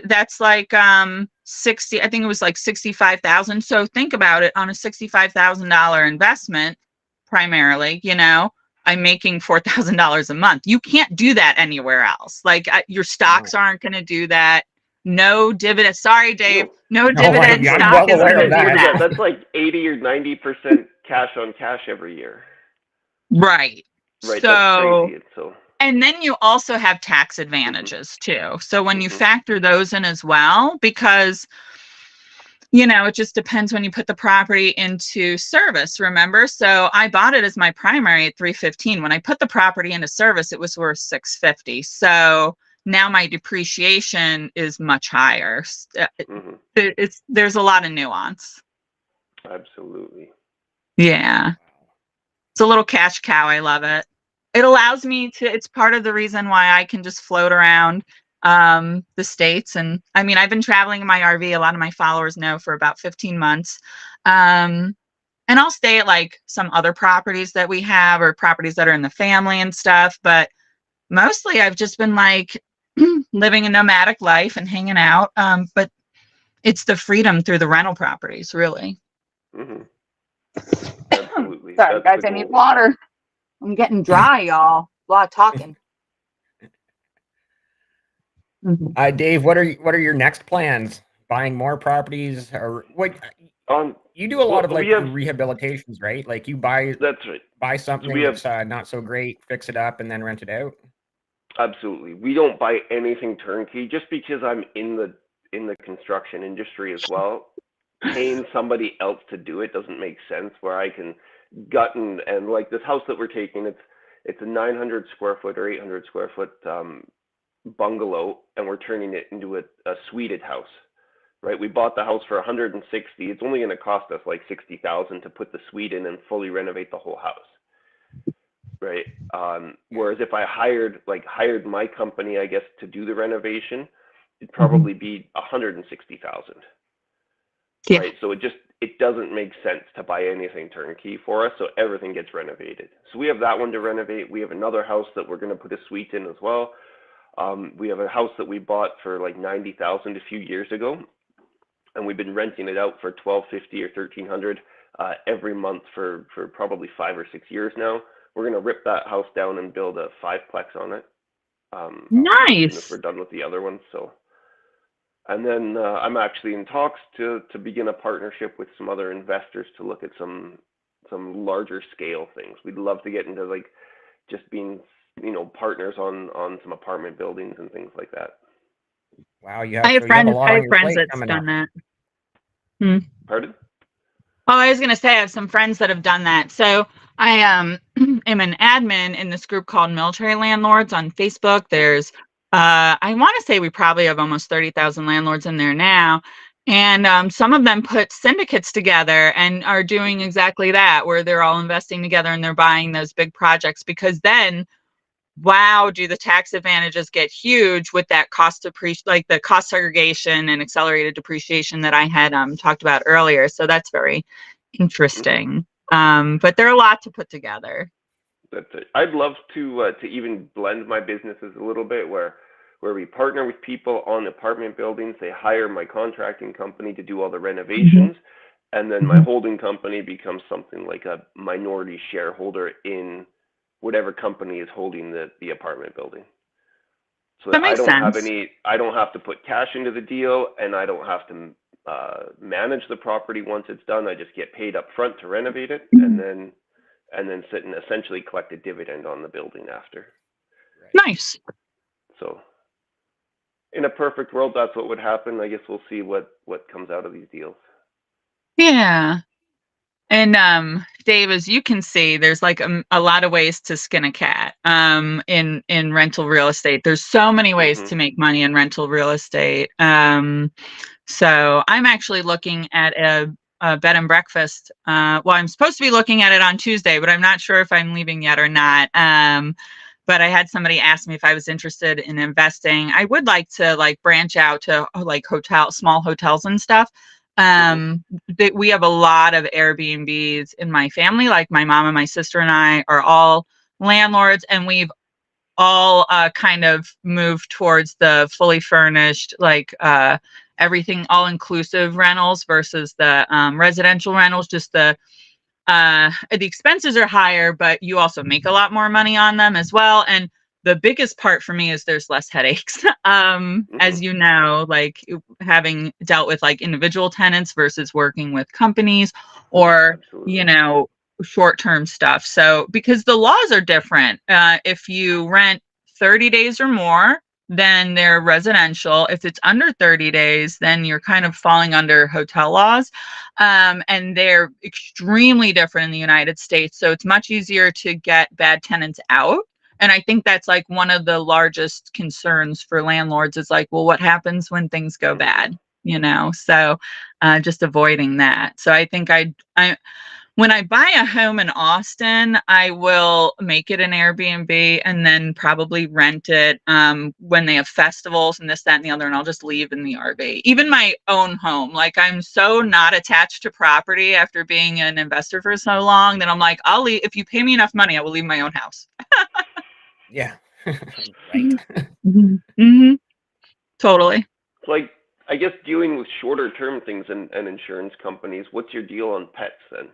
that's like 60, I think it was like 65,000. So think about it, on a $65,000 investment, primarily, I'm making $4,000 a month. You can't do that anywhere else. Like your stocks aren't going to do that. No dividend. Sorry, Dave. No dividend I'm stock well is aware going of to do that. that. That's like 80 or 90% cash on cash every year. Right. Right. So, That's crazy. and then you also have tax advantages too. So when you factor those in as well, because it just depends when you put the property into service, remember? So I bought it as my primary at $315. When I put the property into service, it was worth $650. So now my depreciation is much higher. There's a lot of nuance. Absolutely. Yeah. It's a little cash cow. I love it. It allows me to, it's part of the reason why I can just float around the States. And I mean, I've been traveling in my RV. A lot of my followers know, for about 15 months. And I'll stay at like some other properties that we have, or properties that are in the family and stuff. But mostly I've just been like living a nomadic life and hanging out. But it's the freedom through the rental properties, really. Absolutely. Sorry, guys, I need water. I'm getting dry, y'all. A lot of talking. Dave, what are your next plans? Buying more properties, or what? You do a lot of like rehabilitations, right? Like you buy. That's right. Buy something that's not so great, fix it up, and then rent it out. Absolutely. We don't buy anything turnkey, just because I'm in the construction industry as well. Paying somebody else to do it doesn't make sense, where I can gut and like this house that we're taking, it's a 900 square foot or 800 square foot bungalow, and we're turning it into a suited house, right? We bought the house for 160. It's only going to cost us like 60,000 to put the suite in and fully renovate the whole house, right? Whereas if I hired my company, I guess, to do the renovation, it'd probably be 160,000. Yeah. Right. So it doesn't make sense to buy anything turnkey for us. So everything gets renovated. So we have that one to renovate. We have another house that we're going to put a suite in as well. We have a house that we bought for like 90,000 a few years ago, and we've been renting it out for $1,250 or $1,300 every month for probably 5 or 6 years now. We're going to rip that house down and build a 5-plex on it. Nice. If we're done with the other ones, so. And then I'm actually in talks to begin a partnership with some other investors to look at some larger scale things. We'd love to get into like just being, partners on some apartment buildings and things like that. Wow, I have friends that's done that. Pardon? Oh, I was going to say, I have some friends that have done that. So I am an admin in this group called Military Landlords on Facebook. There's I want to say we probably have almost 30,000 landlords in there now. And some of them put syndicates together and are doing exactly that, where they're all investing together and they're buying those big projects, because then, wow, do the tax advantages get huge with that like the cost segregation and accelerated depreciation that I had talked about earlier. So that's very interesting. But there are a lot to put together. That's it. I'd love to even blend my businesses a little bit, where we partner with people on apartment buildings. They hire my contracting company to do all the renovations, and then my holding company becomes something like a minority shareholder in whatever company is holding the apartment building. So that I don't have to put cash into the deal, and I don't have to manage the property once it's done. I just get paid up front to renovate it, and then sit and essentially collect a dividend on the building after. Nice. So in a perfect world, that's what would happen. I guess we'll see what comes out of these deals. Yeah. And Dave, as you can see, there's like a lot of ways to skin a cat in rental real estate. There's so many ways to make money in rental real estate. So I'm actually looking at a bed and breakfast. Well, I'm supposed to be looking at it on Tuesday, but I'm not sure if I'm leaving yet or not. But I had somebody ask me if I was interested in investing. I would like to branch out to like small hotels and stuff. We have a lot of Airbnbs in my family. Like my mom and my sister and I are all landlords, and we've all kind of moved towards the fully furnished, everything all-inclusive rentals versus the residential rentals. Just the the expenses are higher, but you also make a lot more money on them as well. And the biggest part for me is there's less headaches. As you know, like having dealt with like individual tenants versus working with companies or, Absolutely. short-term stuff. So because the laws are different, if you rent 30 days or more, then they're residential. If it's under 30 days, then you're kind of falling under hotel laws. And they're extremely different in the United States. So it's much easier to get bad tenants out. And I think that's like one of the largest concerns for landlords is like, well, what happens when things go bad? So just avoiding that. So I think when I buy a home in Austin, I will make it an Airbnb and then probably rent it when they have festivals and this, that, and the other, and I'll just leave in the RV. Even my own home, like I'm so not attached to property after being an investor for so long that I'm like, I'll leave. If you pay me enough money, I will leave my own house. Yeah. Right. Totally. It's like, I guess dealing with shorter term things and insurance companies, what's your deal on pets then?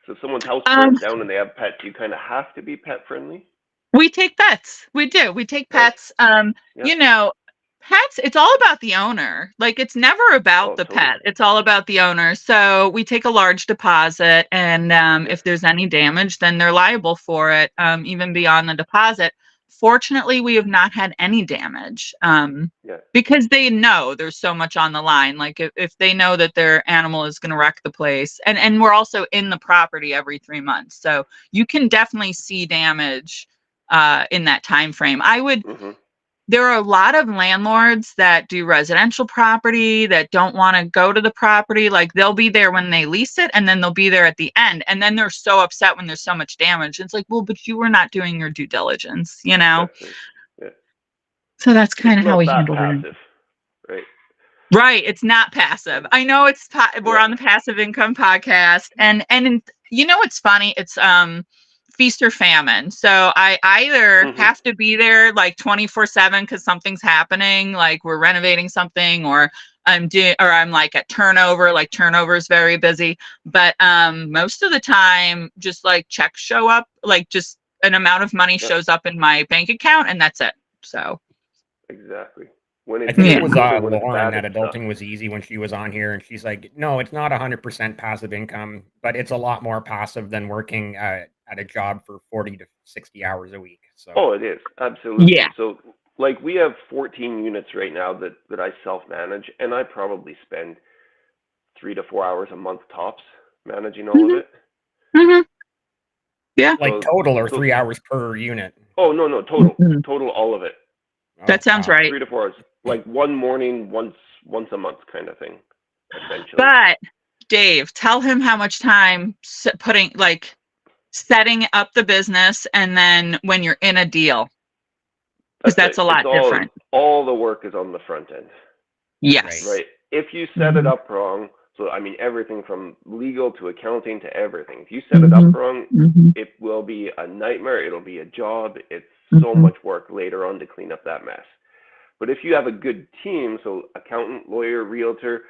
So if someone's house burns down and they have pets, you kind of have to be pet friendly? We take pets. We do. We take Right. pets. Pets, it's all about the owner. Like it's never about the totally. pet. It's all about the owner. So we take a large deposit and if there's any damage, then they're liable for it, even beyond the deposit. Fortunately, we have not had any damage because they know there's so much on the line. Like if they know that their animal is going to wreck the place, and we're also in the property every 3 months. So you can definitely see damage in that time frame. There are a lot of landlords that do residential property that don't want to go to the property. Like they'll be there when they lease it and then they'll be there at the end. And then they're so upset when there's so much damage. It's like, well, but you were not doing your due diligence, Yeah. So that's kind of how we handle passive, right? Right. It's not passive. I know we're on the Passive Income podcast and it's funny. It's feast or famine. So I either have to be there like 24/7 because something's happening, like we're renovating something, or I'm like at turnover. Like turnover is very busy, but most of the time, just like checks show up, like just an amount of money shows up in my bank account, and that's it. So exactly. I think it was Lauren at Adulting Was Easy when she was on here, and she's like, no, it's not 100% passive income, but it's a lot more passive than working at a job for 40 to 60 hours a week. So it is. Absolutely. Yeah. So like we have 14 units right now that I self-manage, and I probably spend 3 to 4 hours a month tops managing all of it. Yeah. Like total or 3 hours per unit? Oh, no, total. Total, all of it. That sounds right. 3 to 4 hours. Like one morning, once a month kind of thing, essentially. But Dave, tell him how much time setting up the business and then when you're in a deal. Because that's a lot different. All the work is on the front end. Yes. Right. If you set it up wrong, so I mean everything from legal to accounting to everything. If you set it up wrong, it will be a nightmare. It'll be a job. It's so much work later on to clean up that mess. But if you have a good team, so accountant, lawyer, realtor,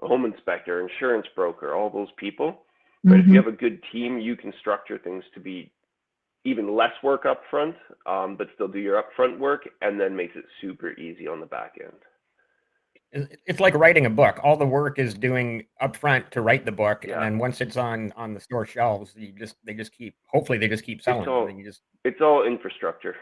a home inspector, insurance broker, all those people, but if you have a good team, you can structure things to be even less work up front, but still do your upfront work, and then makes it super easy on the back end. It's like writing a book. All the work is doing upfront to write the book, and then once it's on the store shelves, they just keep selling. It's all infrastructure.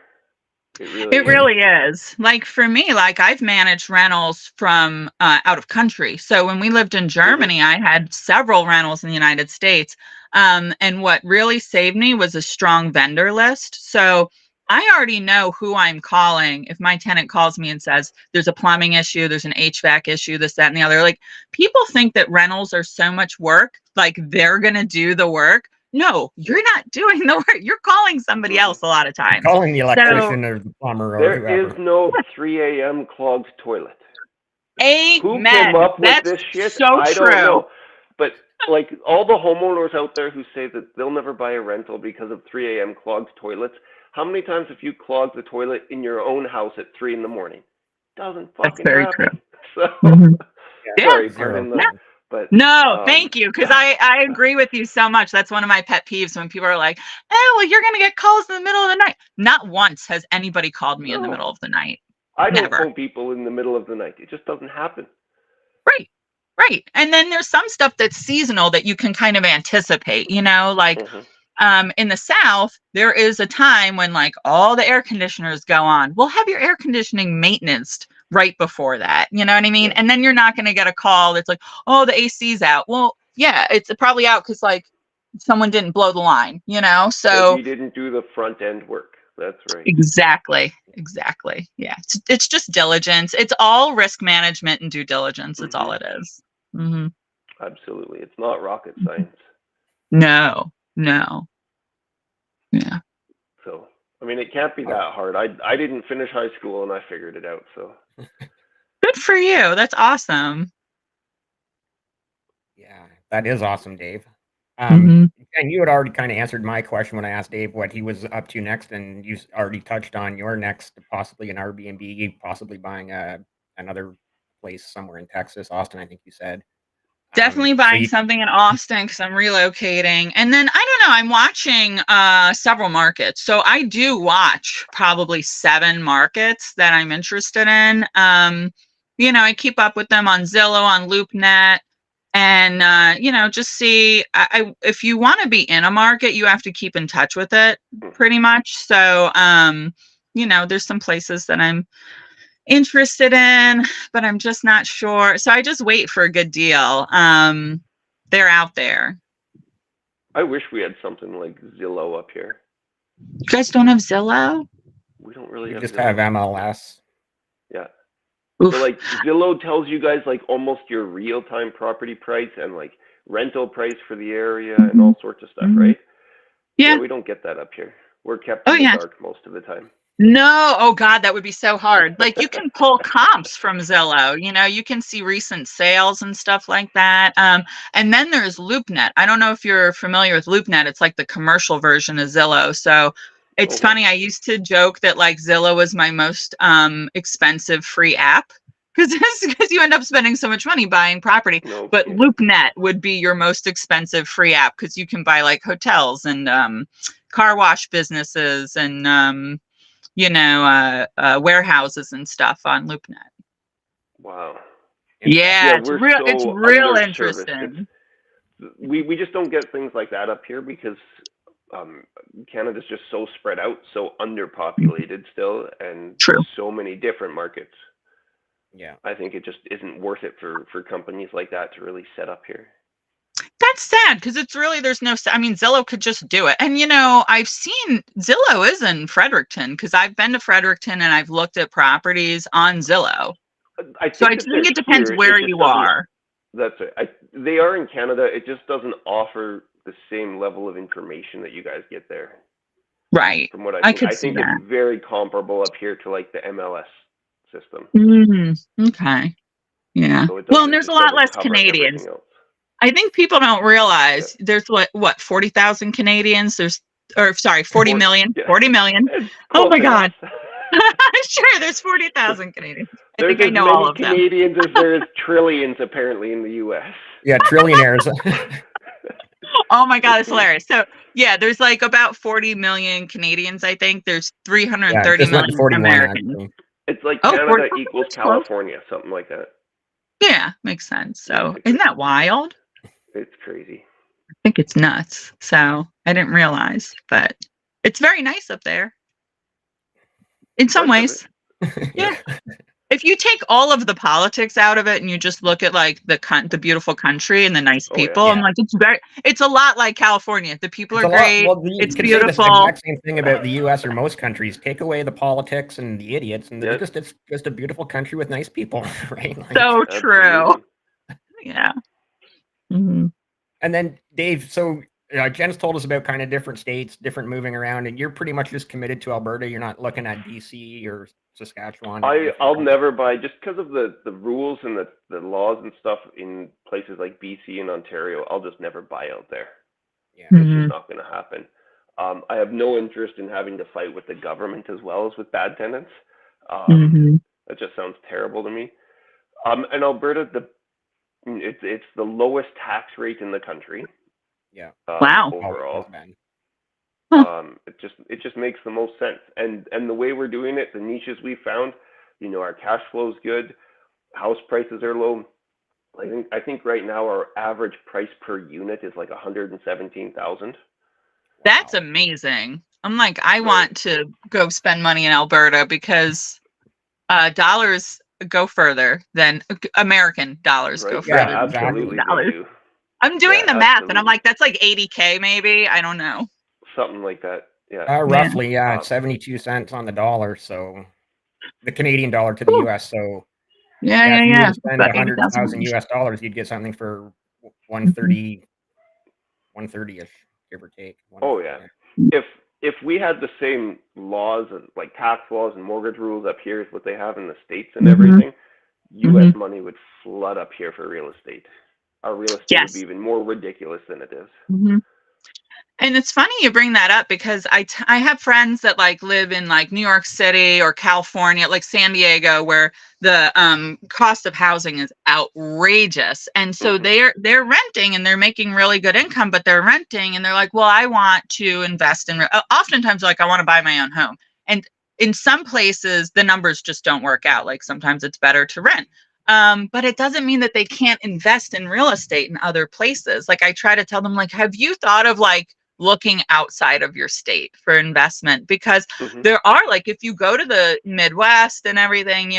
It really is. Like for me, like I've managed rentals from out of country. So when we lived in Germany, I had several rentals in the United States. And what really saved me was a strong vendor list. So I already know who I'm calling. If my tenant calls me and says, there's a plumbing issue, there's an HVAC issue, this, that, and the other. Like people think that rentals are so much work, like they're going to do the work. No, you're not doing the work. You're calling somebody else a lot of times. You're calling the electrician or the plumber or whoever. There is no 3 a.m. clogged toilet. Amen. Who came up with this shit? So I true. don't know. But like all the homeowners out there who say that they'll never buy a rental because of 3 a.m. clogged toilets, how many times have you clogged the toilet in your own house at 3 in the morning? Doesn't fucking happen. True. So, sorry, pardon But No, thank you. Because I agree with you so much. That's one of my pet peeves when people are like, oh, well, you're going to get calls in the middle of the night. Not once has anybody called me in the no, middle of the night. I don't Never. phone people in the middle of the night. It just doesn't happen. Right. Right. And then there's some stuff that's seasonal that you can kind of anticipate, like in the South, there is a time when like all the air conditioners go on. We'll have your air conditioning maintenance right before that. You know what I mean? Yeah. And then you're not going to get a call that's like, oh, the AC's out. Well, yeah, it's probably out because like someone didn't blow the line, Because So you didn't do the front end work. That's right. exactly. Yeah. It's just diligence. It's all risk management and due diligence. It's all it is. Mm-hmm. Absolutely. It's not rocket science. No. Yeah. So, I mean, it can't be that hard. I didn't finish high school and I figured it out. So, Good for you. That's awesome. Yeah, that is awesome, Dave. Mm-hmm. And you had already kind of answered my question when I asked Dave what he was up to next, and you already touched on your next, possibly an Airbnb, possibly buying another place somewhere in Texas, Austin, I think you said. Definitely So buying something in Austin because I'm relocating. And then I don't know, I'm watching several markets. So I do watch probably 7 markets that I'm interested in. I keep up with them on Zillow, on LoopNet, and just see if you want to be in a market, you have to keep in touch with it pretty much. So there's some places that I'm interested in, but I'm just not sure. So I just wait for a good deal. They're out there. I wish we had something like Zillow up here. You guys don't have Zillow? We don't really you have just Zillow. have MLS. Yeah. Oof. So like Zillow tells you guys like almost your real-time property price and like rental price for the area and all sorts of stuff, right? Yeah. We don't get that up here. We're kept in the dark most of the time. No. Oh God, that would be so hard. Like you can pull comps from Zillow, you can see recent sales and stuff like that. And then there's LoopNet. I don't know if you're familiar with LoopNet. It's like the commercial version of Zillow. So it's funny. I used to joke that like Zillow was my most expensive free app because you end up spending so much money buying property. No but kidding. LoopNet would be your most expensive free app because you can buy like hotels and car wash businesses and warehouses and stuff on LoopNet. Wow. Yeah, we're it's so real underserviced. interesting. We just don't get things like that up here because Canada's just so spread out, so underpopulated still, and so many different markets. Yeah. I think it just isn't worth it for companies like that to really set up here. That's sad because it's really, Zillow could just do it. And, I've seen Zillow is in Fredericton because I've been to Fredericton and I've looked at properties on Zillow. I think it depends where you are. That's it. They are in Canada. It just doesn't offer the same level of information that you guys get there. Right. From what I think it's very comparable up here to like the MLS system. Okay. Yeah. So and there's a lot less Canadians. I think people don't realize there's 40,000 Canadians. 40 million. Yeah. 40 million. Oh my God. Sure, there's 40,000 Canadians. I think I know all of them. There's as many Canadians as there is trillions apparently in the U.S. Yeah, trillionaires. Oh my God, it's hilarious. So yeah, there's like about 40 million Canadians. I think there's 330 million Americans. Actually. It's like Canada equals California, something like that. Yeah, makes sense. So isn't that wild? It's crazy. I think it's nuts. So I didn't realize, but it's very nice up there. In some ways. Yeah. If you take all of the politics out of it and you just look at like the beautiful country and the nice people, I'm like, it's a lot like California. The people are great. It's beautiful. Say the exact same thing about the U.S. or most countries. Take away the politics and the idiots, and it's just a beautiful country with nice people, right? Like, so true. Yeah. Mm-hmm. And then Dave, so Jen's told us about kind of different states, different moving around, and you're pretty much just committed to Alberta. You're not looking at BC or Saskatchewan. I'll never buy, just because of the rules and the laws and stuff in places like BC and Ontario. I'll just never buy out there. Yeah. It's just not going to happen. I have no interest in having to fight with the government as well as with bad tenants. That just sounds terrible to me. And Alberta, It's the lowest tax rate in the country. Yeah. Wow. Overall. Huh. It just makes the most sense. And the way we're doing it, the niches we found, our cash flow is good, house prices are low. I think right now our average price per unit is like 117,000. That's amazing. I'm like, I Right. want to go spend money in Alberta because dollars go further than American dollars go Right? further Yeah, than absolutely Canadian they dollars. do. I'm doing Yeah, the math and I'm absolutely. like, that's like 80K maybe. I don't know. Something like that. Yeah. Roughly, yeah, it's 72 cents on the dollar. So the Canadian dollar to the Cool. US. So Yeah. if you were to It's spend about 100,000 $80,000. US dollars, you'd get something for Mhm. 130-ish, give or take. Oh yeah. If we had the same laws and like tax laws and mortgage rules up here as what they have in the States and everything, US money would flood up here for real estate. Our real estate would be Yes. even more ridiculous than it is. And it's funny you bring that up because I have friends that like live in like New York City or California, like San Diego, where the cost of housing is outrageous. And so they're renting and they're making really good income, but they're renting and they're like, well, I want to invest in oftentimes like I want to buy my own home. And in some places the numbers just don't work out. Like sometimes it's better to rent. But it doesn't mean that they can't invest in real estate in other places. Like I try to tell them, like, have you thought of like looking outside of your state for investment? Because there are, like, if you go to the Midwest and everything,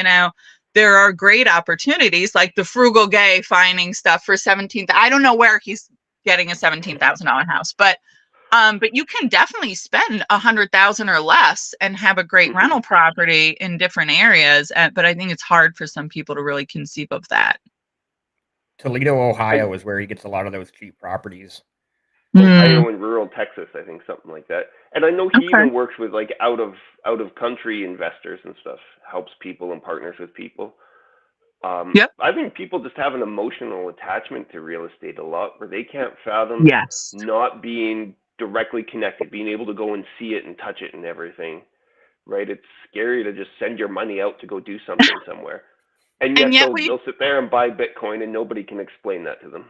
there are great opportunities, like the frugal gay finding stuff for 17. I don't know where he's getting a $17,000 house, but you can definitely spend 100,000 or less and have a great rental property in different areas. But I think it's hard for some people to really conceive of that. Toledo, Ohio is where he gets a lot of those cheap properties. Ohio and rural Texas, I think, something like that. And I know he even works with like out of country investors and stuff, helps people and partners with people. I think people just have an emotional attachment to real estate a lot, where they can't fathom not being directly connected, being able to go and see it and touch it and everything. Right? It's scary to just send your money out to go do something somewhere. And yet they'll sit there and buy Bitcoin and nobody can explain that to them.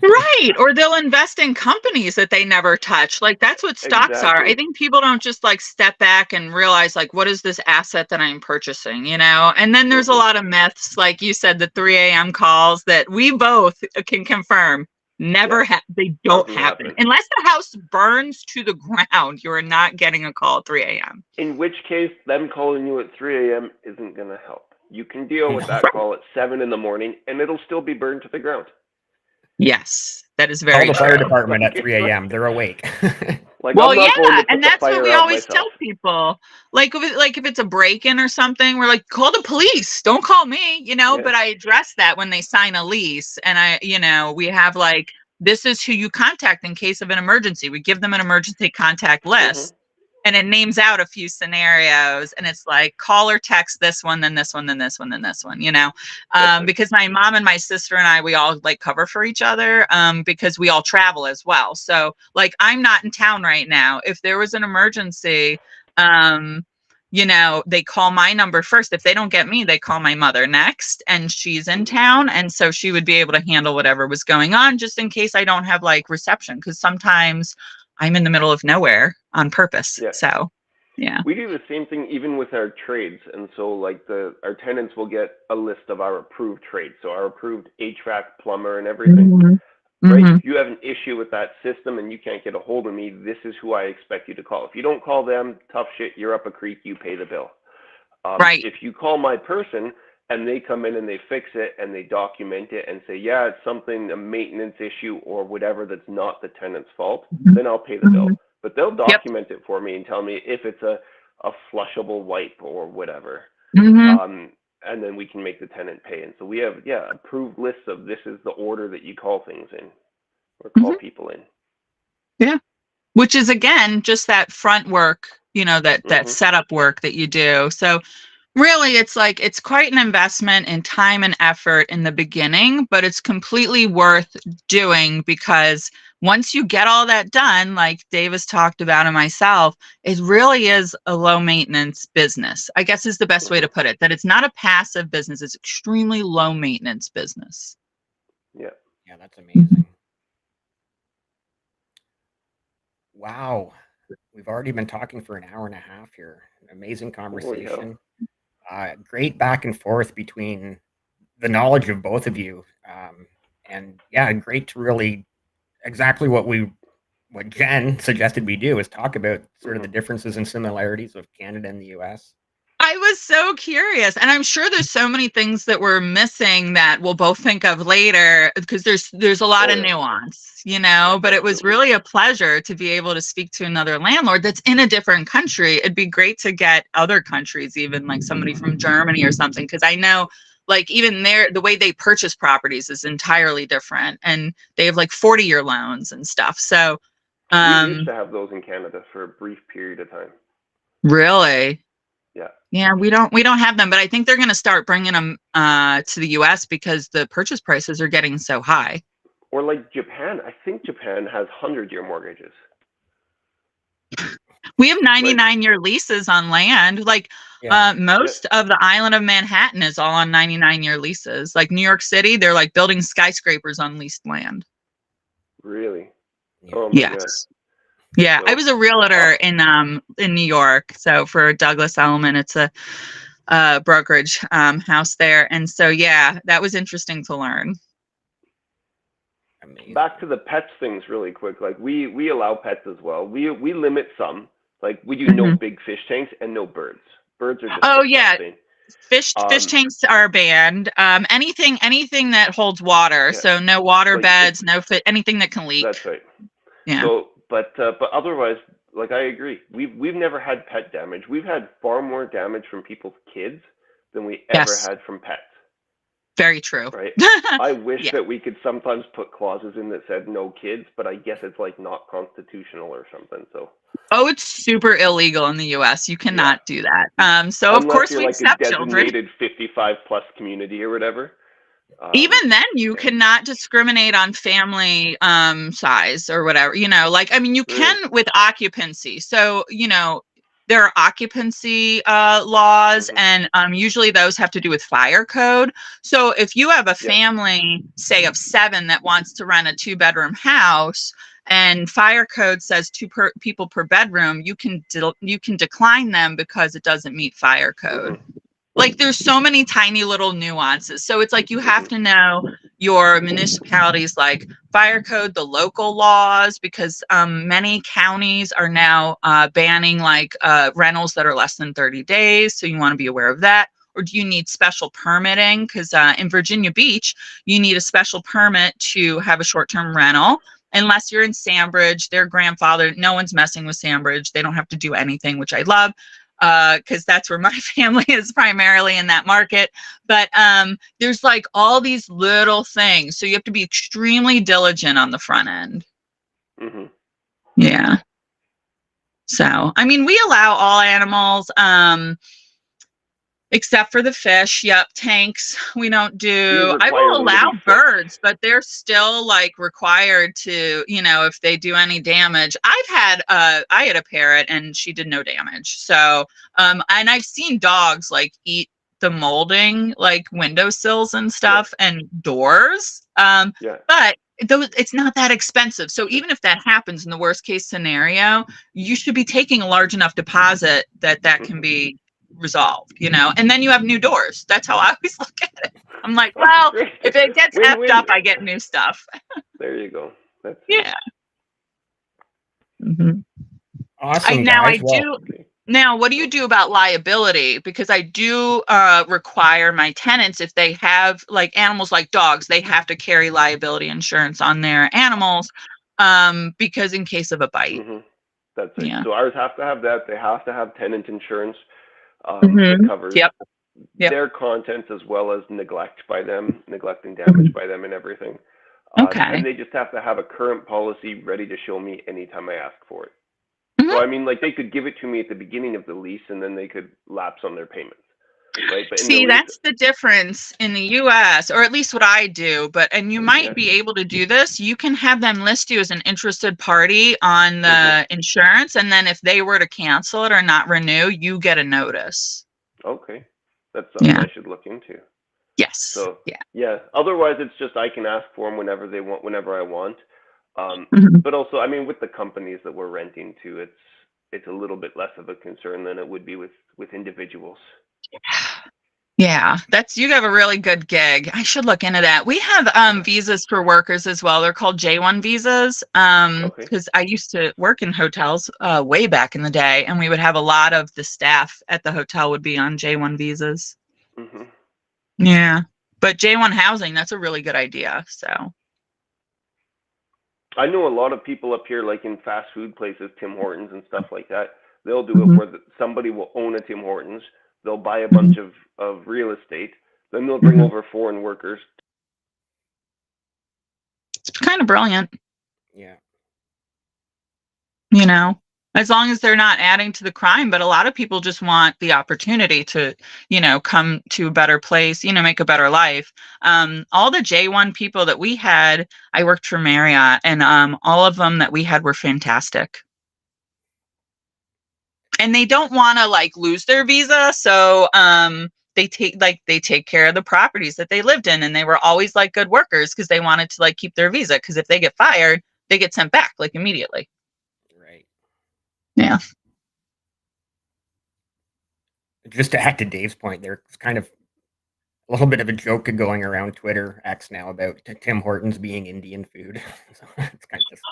Right. Or they'll invest in companies that they never touch. Like that's what stocks are. I think people don't just like step back and realize like, what is this asset that I'm purchasing, And then there's a lot of myths, like you said, the 3 a.m. calls that we both can confirm they don't happen. Unless the house burns to the ground, you are not getting a call at 3 a.m. In which case, them calling you at 3 a.m. isn't going to help. You can deal with that call at 7 in the morning and it'll still be burned to the ground. Yes, that is very true. Call the fire department at 3 a.m. They're awake. And that's what we always tell people. Like if it's a break-in or something, we're like, call the police. Don't call me, But I address that when they sign a lease, and we have like, this is who you contact in case of an emergency. We give them an emergency contact list. And it names out a few scenarios, and it's like call or text this one, then this one, then this one, then this one, because my mom and my sister and I, we all like cover for each other, because we all travel as well. So like, I'm not in town right now. If there was an emergency, they call my number first. If they don't get me, they call my mother next, and she's in town. And so she would be able to handle whatever was going on, just in case I don't have like reception. Cause sometimes I'm in the middle of nowhere on purpose. So, we do the same thing even with our trades. And so like our tenants will get a list of our approved trades. So our approved HVAC, plumber, and everything. Right? If you have an issue with that system and you can't get a hold of me, this is who I expect you to call. If you don't call them, tough shit, you're up a creek, you pay the bill. If you call my person and they come in and they fix it and they document it and say, yeah, it's something, a maintenance issue or whatever that's not the tenant's fault, then I'll pay the bill. But they'll document it for me and tell me if it's a flushable wipe or whatever. And then we can make the tenant pay. And so we have, approved lists of this is the order that you call things in or call people in. Yeah. Which is, again, just that front work, that setup work that you do. So really, it's like, it's quite an investment in time and effort in the beginning, but it's completely worth doing because once you get all that done, like Davis talked about and myself, it really is a low maintenance business, I guess is the best way to put it, that it's not a passive business. It's extremely low maintenance business. Yeah. Yeah, that's amazing. Wow. We've already been talking for an hour and a half here. Amazing Holy hell. conversation. Great back and forth between the knowledge of both of you. And yeah, great to really exactly what Jen suggested we do is talk about sort of the differences and similarities of Canada and the US. I was so curious, and I'm sure there's so many things that we're missing that we'll both think of later because there's a lot of nuance, you know, but it was really a pleasure to be able to speak to another landlord that's in a different country. It'd be great to get other countries, even like somebody from Germany or something, because I know like even there the way they purchase properties is entirely different, and they have like 40-year loans and stuff. So We used to have those in Canada for a brief period of time. really? Yeah. Yeah, we don't have them, but I think they're going to start bringing them to the US because the purchase prices are getting so high. Or like Japan. I think Japan has 100-year mortgages. We have 99-year leases on land. Like most of the island of Manhattan is all on 99-year leases. Like New York City, they're like building skyscrapers on leased land. Really? Yeah. Oh my Yes. God. Yeah, So, I was a realtor in New York. So for Douglas Elliman, it's a brokerage house there, and so yeah, that was interesting to learn. Amazing. Back to the pets things really quick. Like we allow pets as well. We limit some. Like we do no big fish tanks and no birds. Birds are just disgusting. Fish tanks are banned. Anything that holds water. So no water beds, no anything that can leak. That's right. Yeah. So, but otherwise, like I agree. We've never had pet damage. We've had far more damage from people's kids than we ever had from pets. Very true. Right. I wish that we could sometimes put clauses in that said no kids, but I guess it's like not constitutional or something. So. Oh, it's super illegal in the U.S. You cannot do that. So unless of course you're we like accept a designated children. 55+ community or whatever. Even then, you cannot discriminate on family size or whatever. You know, like I mean, you can with occupancy. So you know, there are occupancy laws, and usually those have to do with fire code. So if you have a family, say of 7, that wants to rent a 2-bedroom house, and fire code says 2 people per bedroom, you can decline them because it doesn't meet fire code. Like there's so many tiny little nuances. So it's like you have to know your municipalities like fire code, the local laws, because many counties are now banning like rentals that are less than 30 days. So you want to be aware of that. Or do you need special permitting? Because in Virginia Beach, you need a special permit to have a short-term rental. Unless you're in Sandbridge, they're grandfathered. No one's messing with Sandbridge. They don't have to do anything, which I love. Because that's where my family is primarily in that market. But there's like all these little things. So you have to be extremely diligent on the front end. Yeah. So, I mean, we allow all animals, except for the fish. Yep. Tanks. We don't do. I will allow birds, but they're still like required to, you know, if they do any damage. I had a parrot and she did no damage. So, and I've seen dogs like eat the molding, like windowsills and stuff and doors. But it's not that expensive. So even if that happens in the worst case scenario, you should be taking a large enough deposit that can be resolved, you know, and then you have new doors. That's how I always look at it. I'm like, well, if it gets effed up, I get new stuff. There you go. That's Awesome. Now, what do you do about liability? Because I do require my tenants, if they have like animals like dogs, they have to carry liability insurance on their animals because in case of a bite. That's right. So ours have to have that. They have to have tenant insurance that covers their contents as well as neglecting damage by them and everything. And they just have to have a current policy ready to show me anytime I ask for it. So, I mean, like they could give it to me at the beginning of the lease and then they could lapse on their payments. Right? But see, that's the difference in the U.S., or at least what I do. And you might be able to do this. You can have them list you as an interested party on the insurance. And then if they were to cancel it or not renew, you get a notice. Okay. That's something I should look into. Yes. So Yeah. yeah. Otherwise, it's just I can ask for them whenever they want, whenever I want. Mhm. But also, I mean, with the companies that we're renting to, it's a little bit less of a concern than it would be with individuals. Yeah, you have a really good gig. I should look into that. We have visas for workers as well. They're called J1 visas. Okay. Because I used to work in hotels way back in the day, and we would have a lot of the staff at the hotel would be on J1 visas. hmm Yeah. But J1 housing, that's a really good idea. So I know a lot of people up here, like in fast food places, Tim Hortons and stuff like that. They'll do it Mhm. where somebody will own a Tim Hortons. They'll buy a Mhm. bunch of real estate. Then they'll bring Mhm. over foreign workers. It's kind of brilliant, Yeah. you know, as long as they're not adding to the crime. But a lot of people just want the opportunity to, come to a better place, make a better life. All the J1 people that we had, I worked for Marriott, and all of them that we had were fantastic. And they don't want to like lose their visa, so they take care of the properties that they lived in, and they were always like good workers because they wanted to like keep their visa, because if they get fired, they get sent back like immediately. Right. Yeah. Just to add to Dave's point, there's kind of a little bit of a joke going around Twitter X now about Tim Hortons being Indian food. So it's kind of just.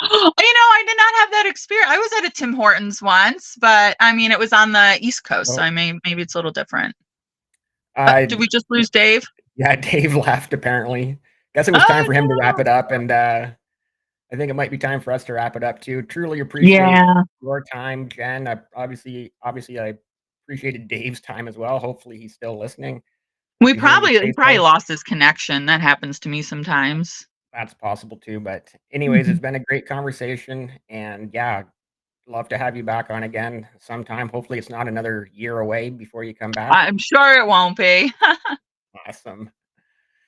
I did not have that experience. I was at a Tim Hortons once, but I mean, it was on the East Coast, so Oh, maybe it's a little different. Did I we just lose Dave? yeah, Dave left apparently. Guess it was time Oh for him to wrap no. it up, and I think it might be time for us to wrap it up too. Truly appreciate Yeah. your time, Jen. Obviously, I appreciated Dave's time as well. Hopefully, he's still listening. He You hear me probably say so. lost his connection. That happens to me sometimes. That's possible too. But anyways, Mhm. it's been a great conversation, and yeah, love to have you back on again sometime. Hopefully, it's not another year away before you come back. I'm sure it won't be. Awesome.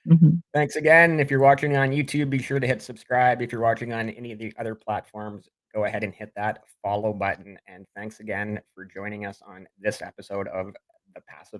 Mhm. Thanks again. If you're watching on YouTube, be sure to hit subscribe. If you're watching on any of the other platforms, go ahead and hit that follow button. And thanks again for joining us on this episode of The Passive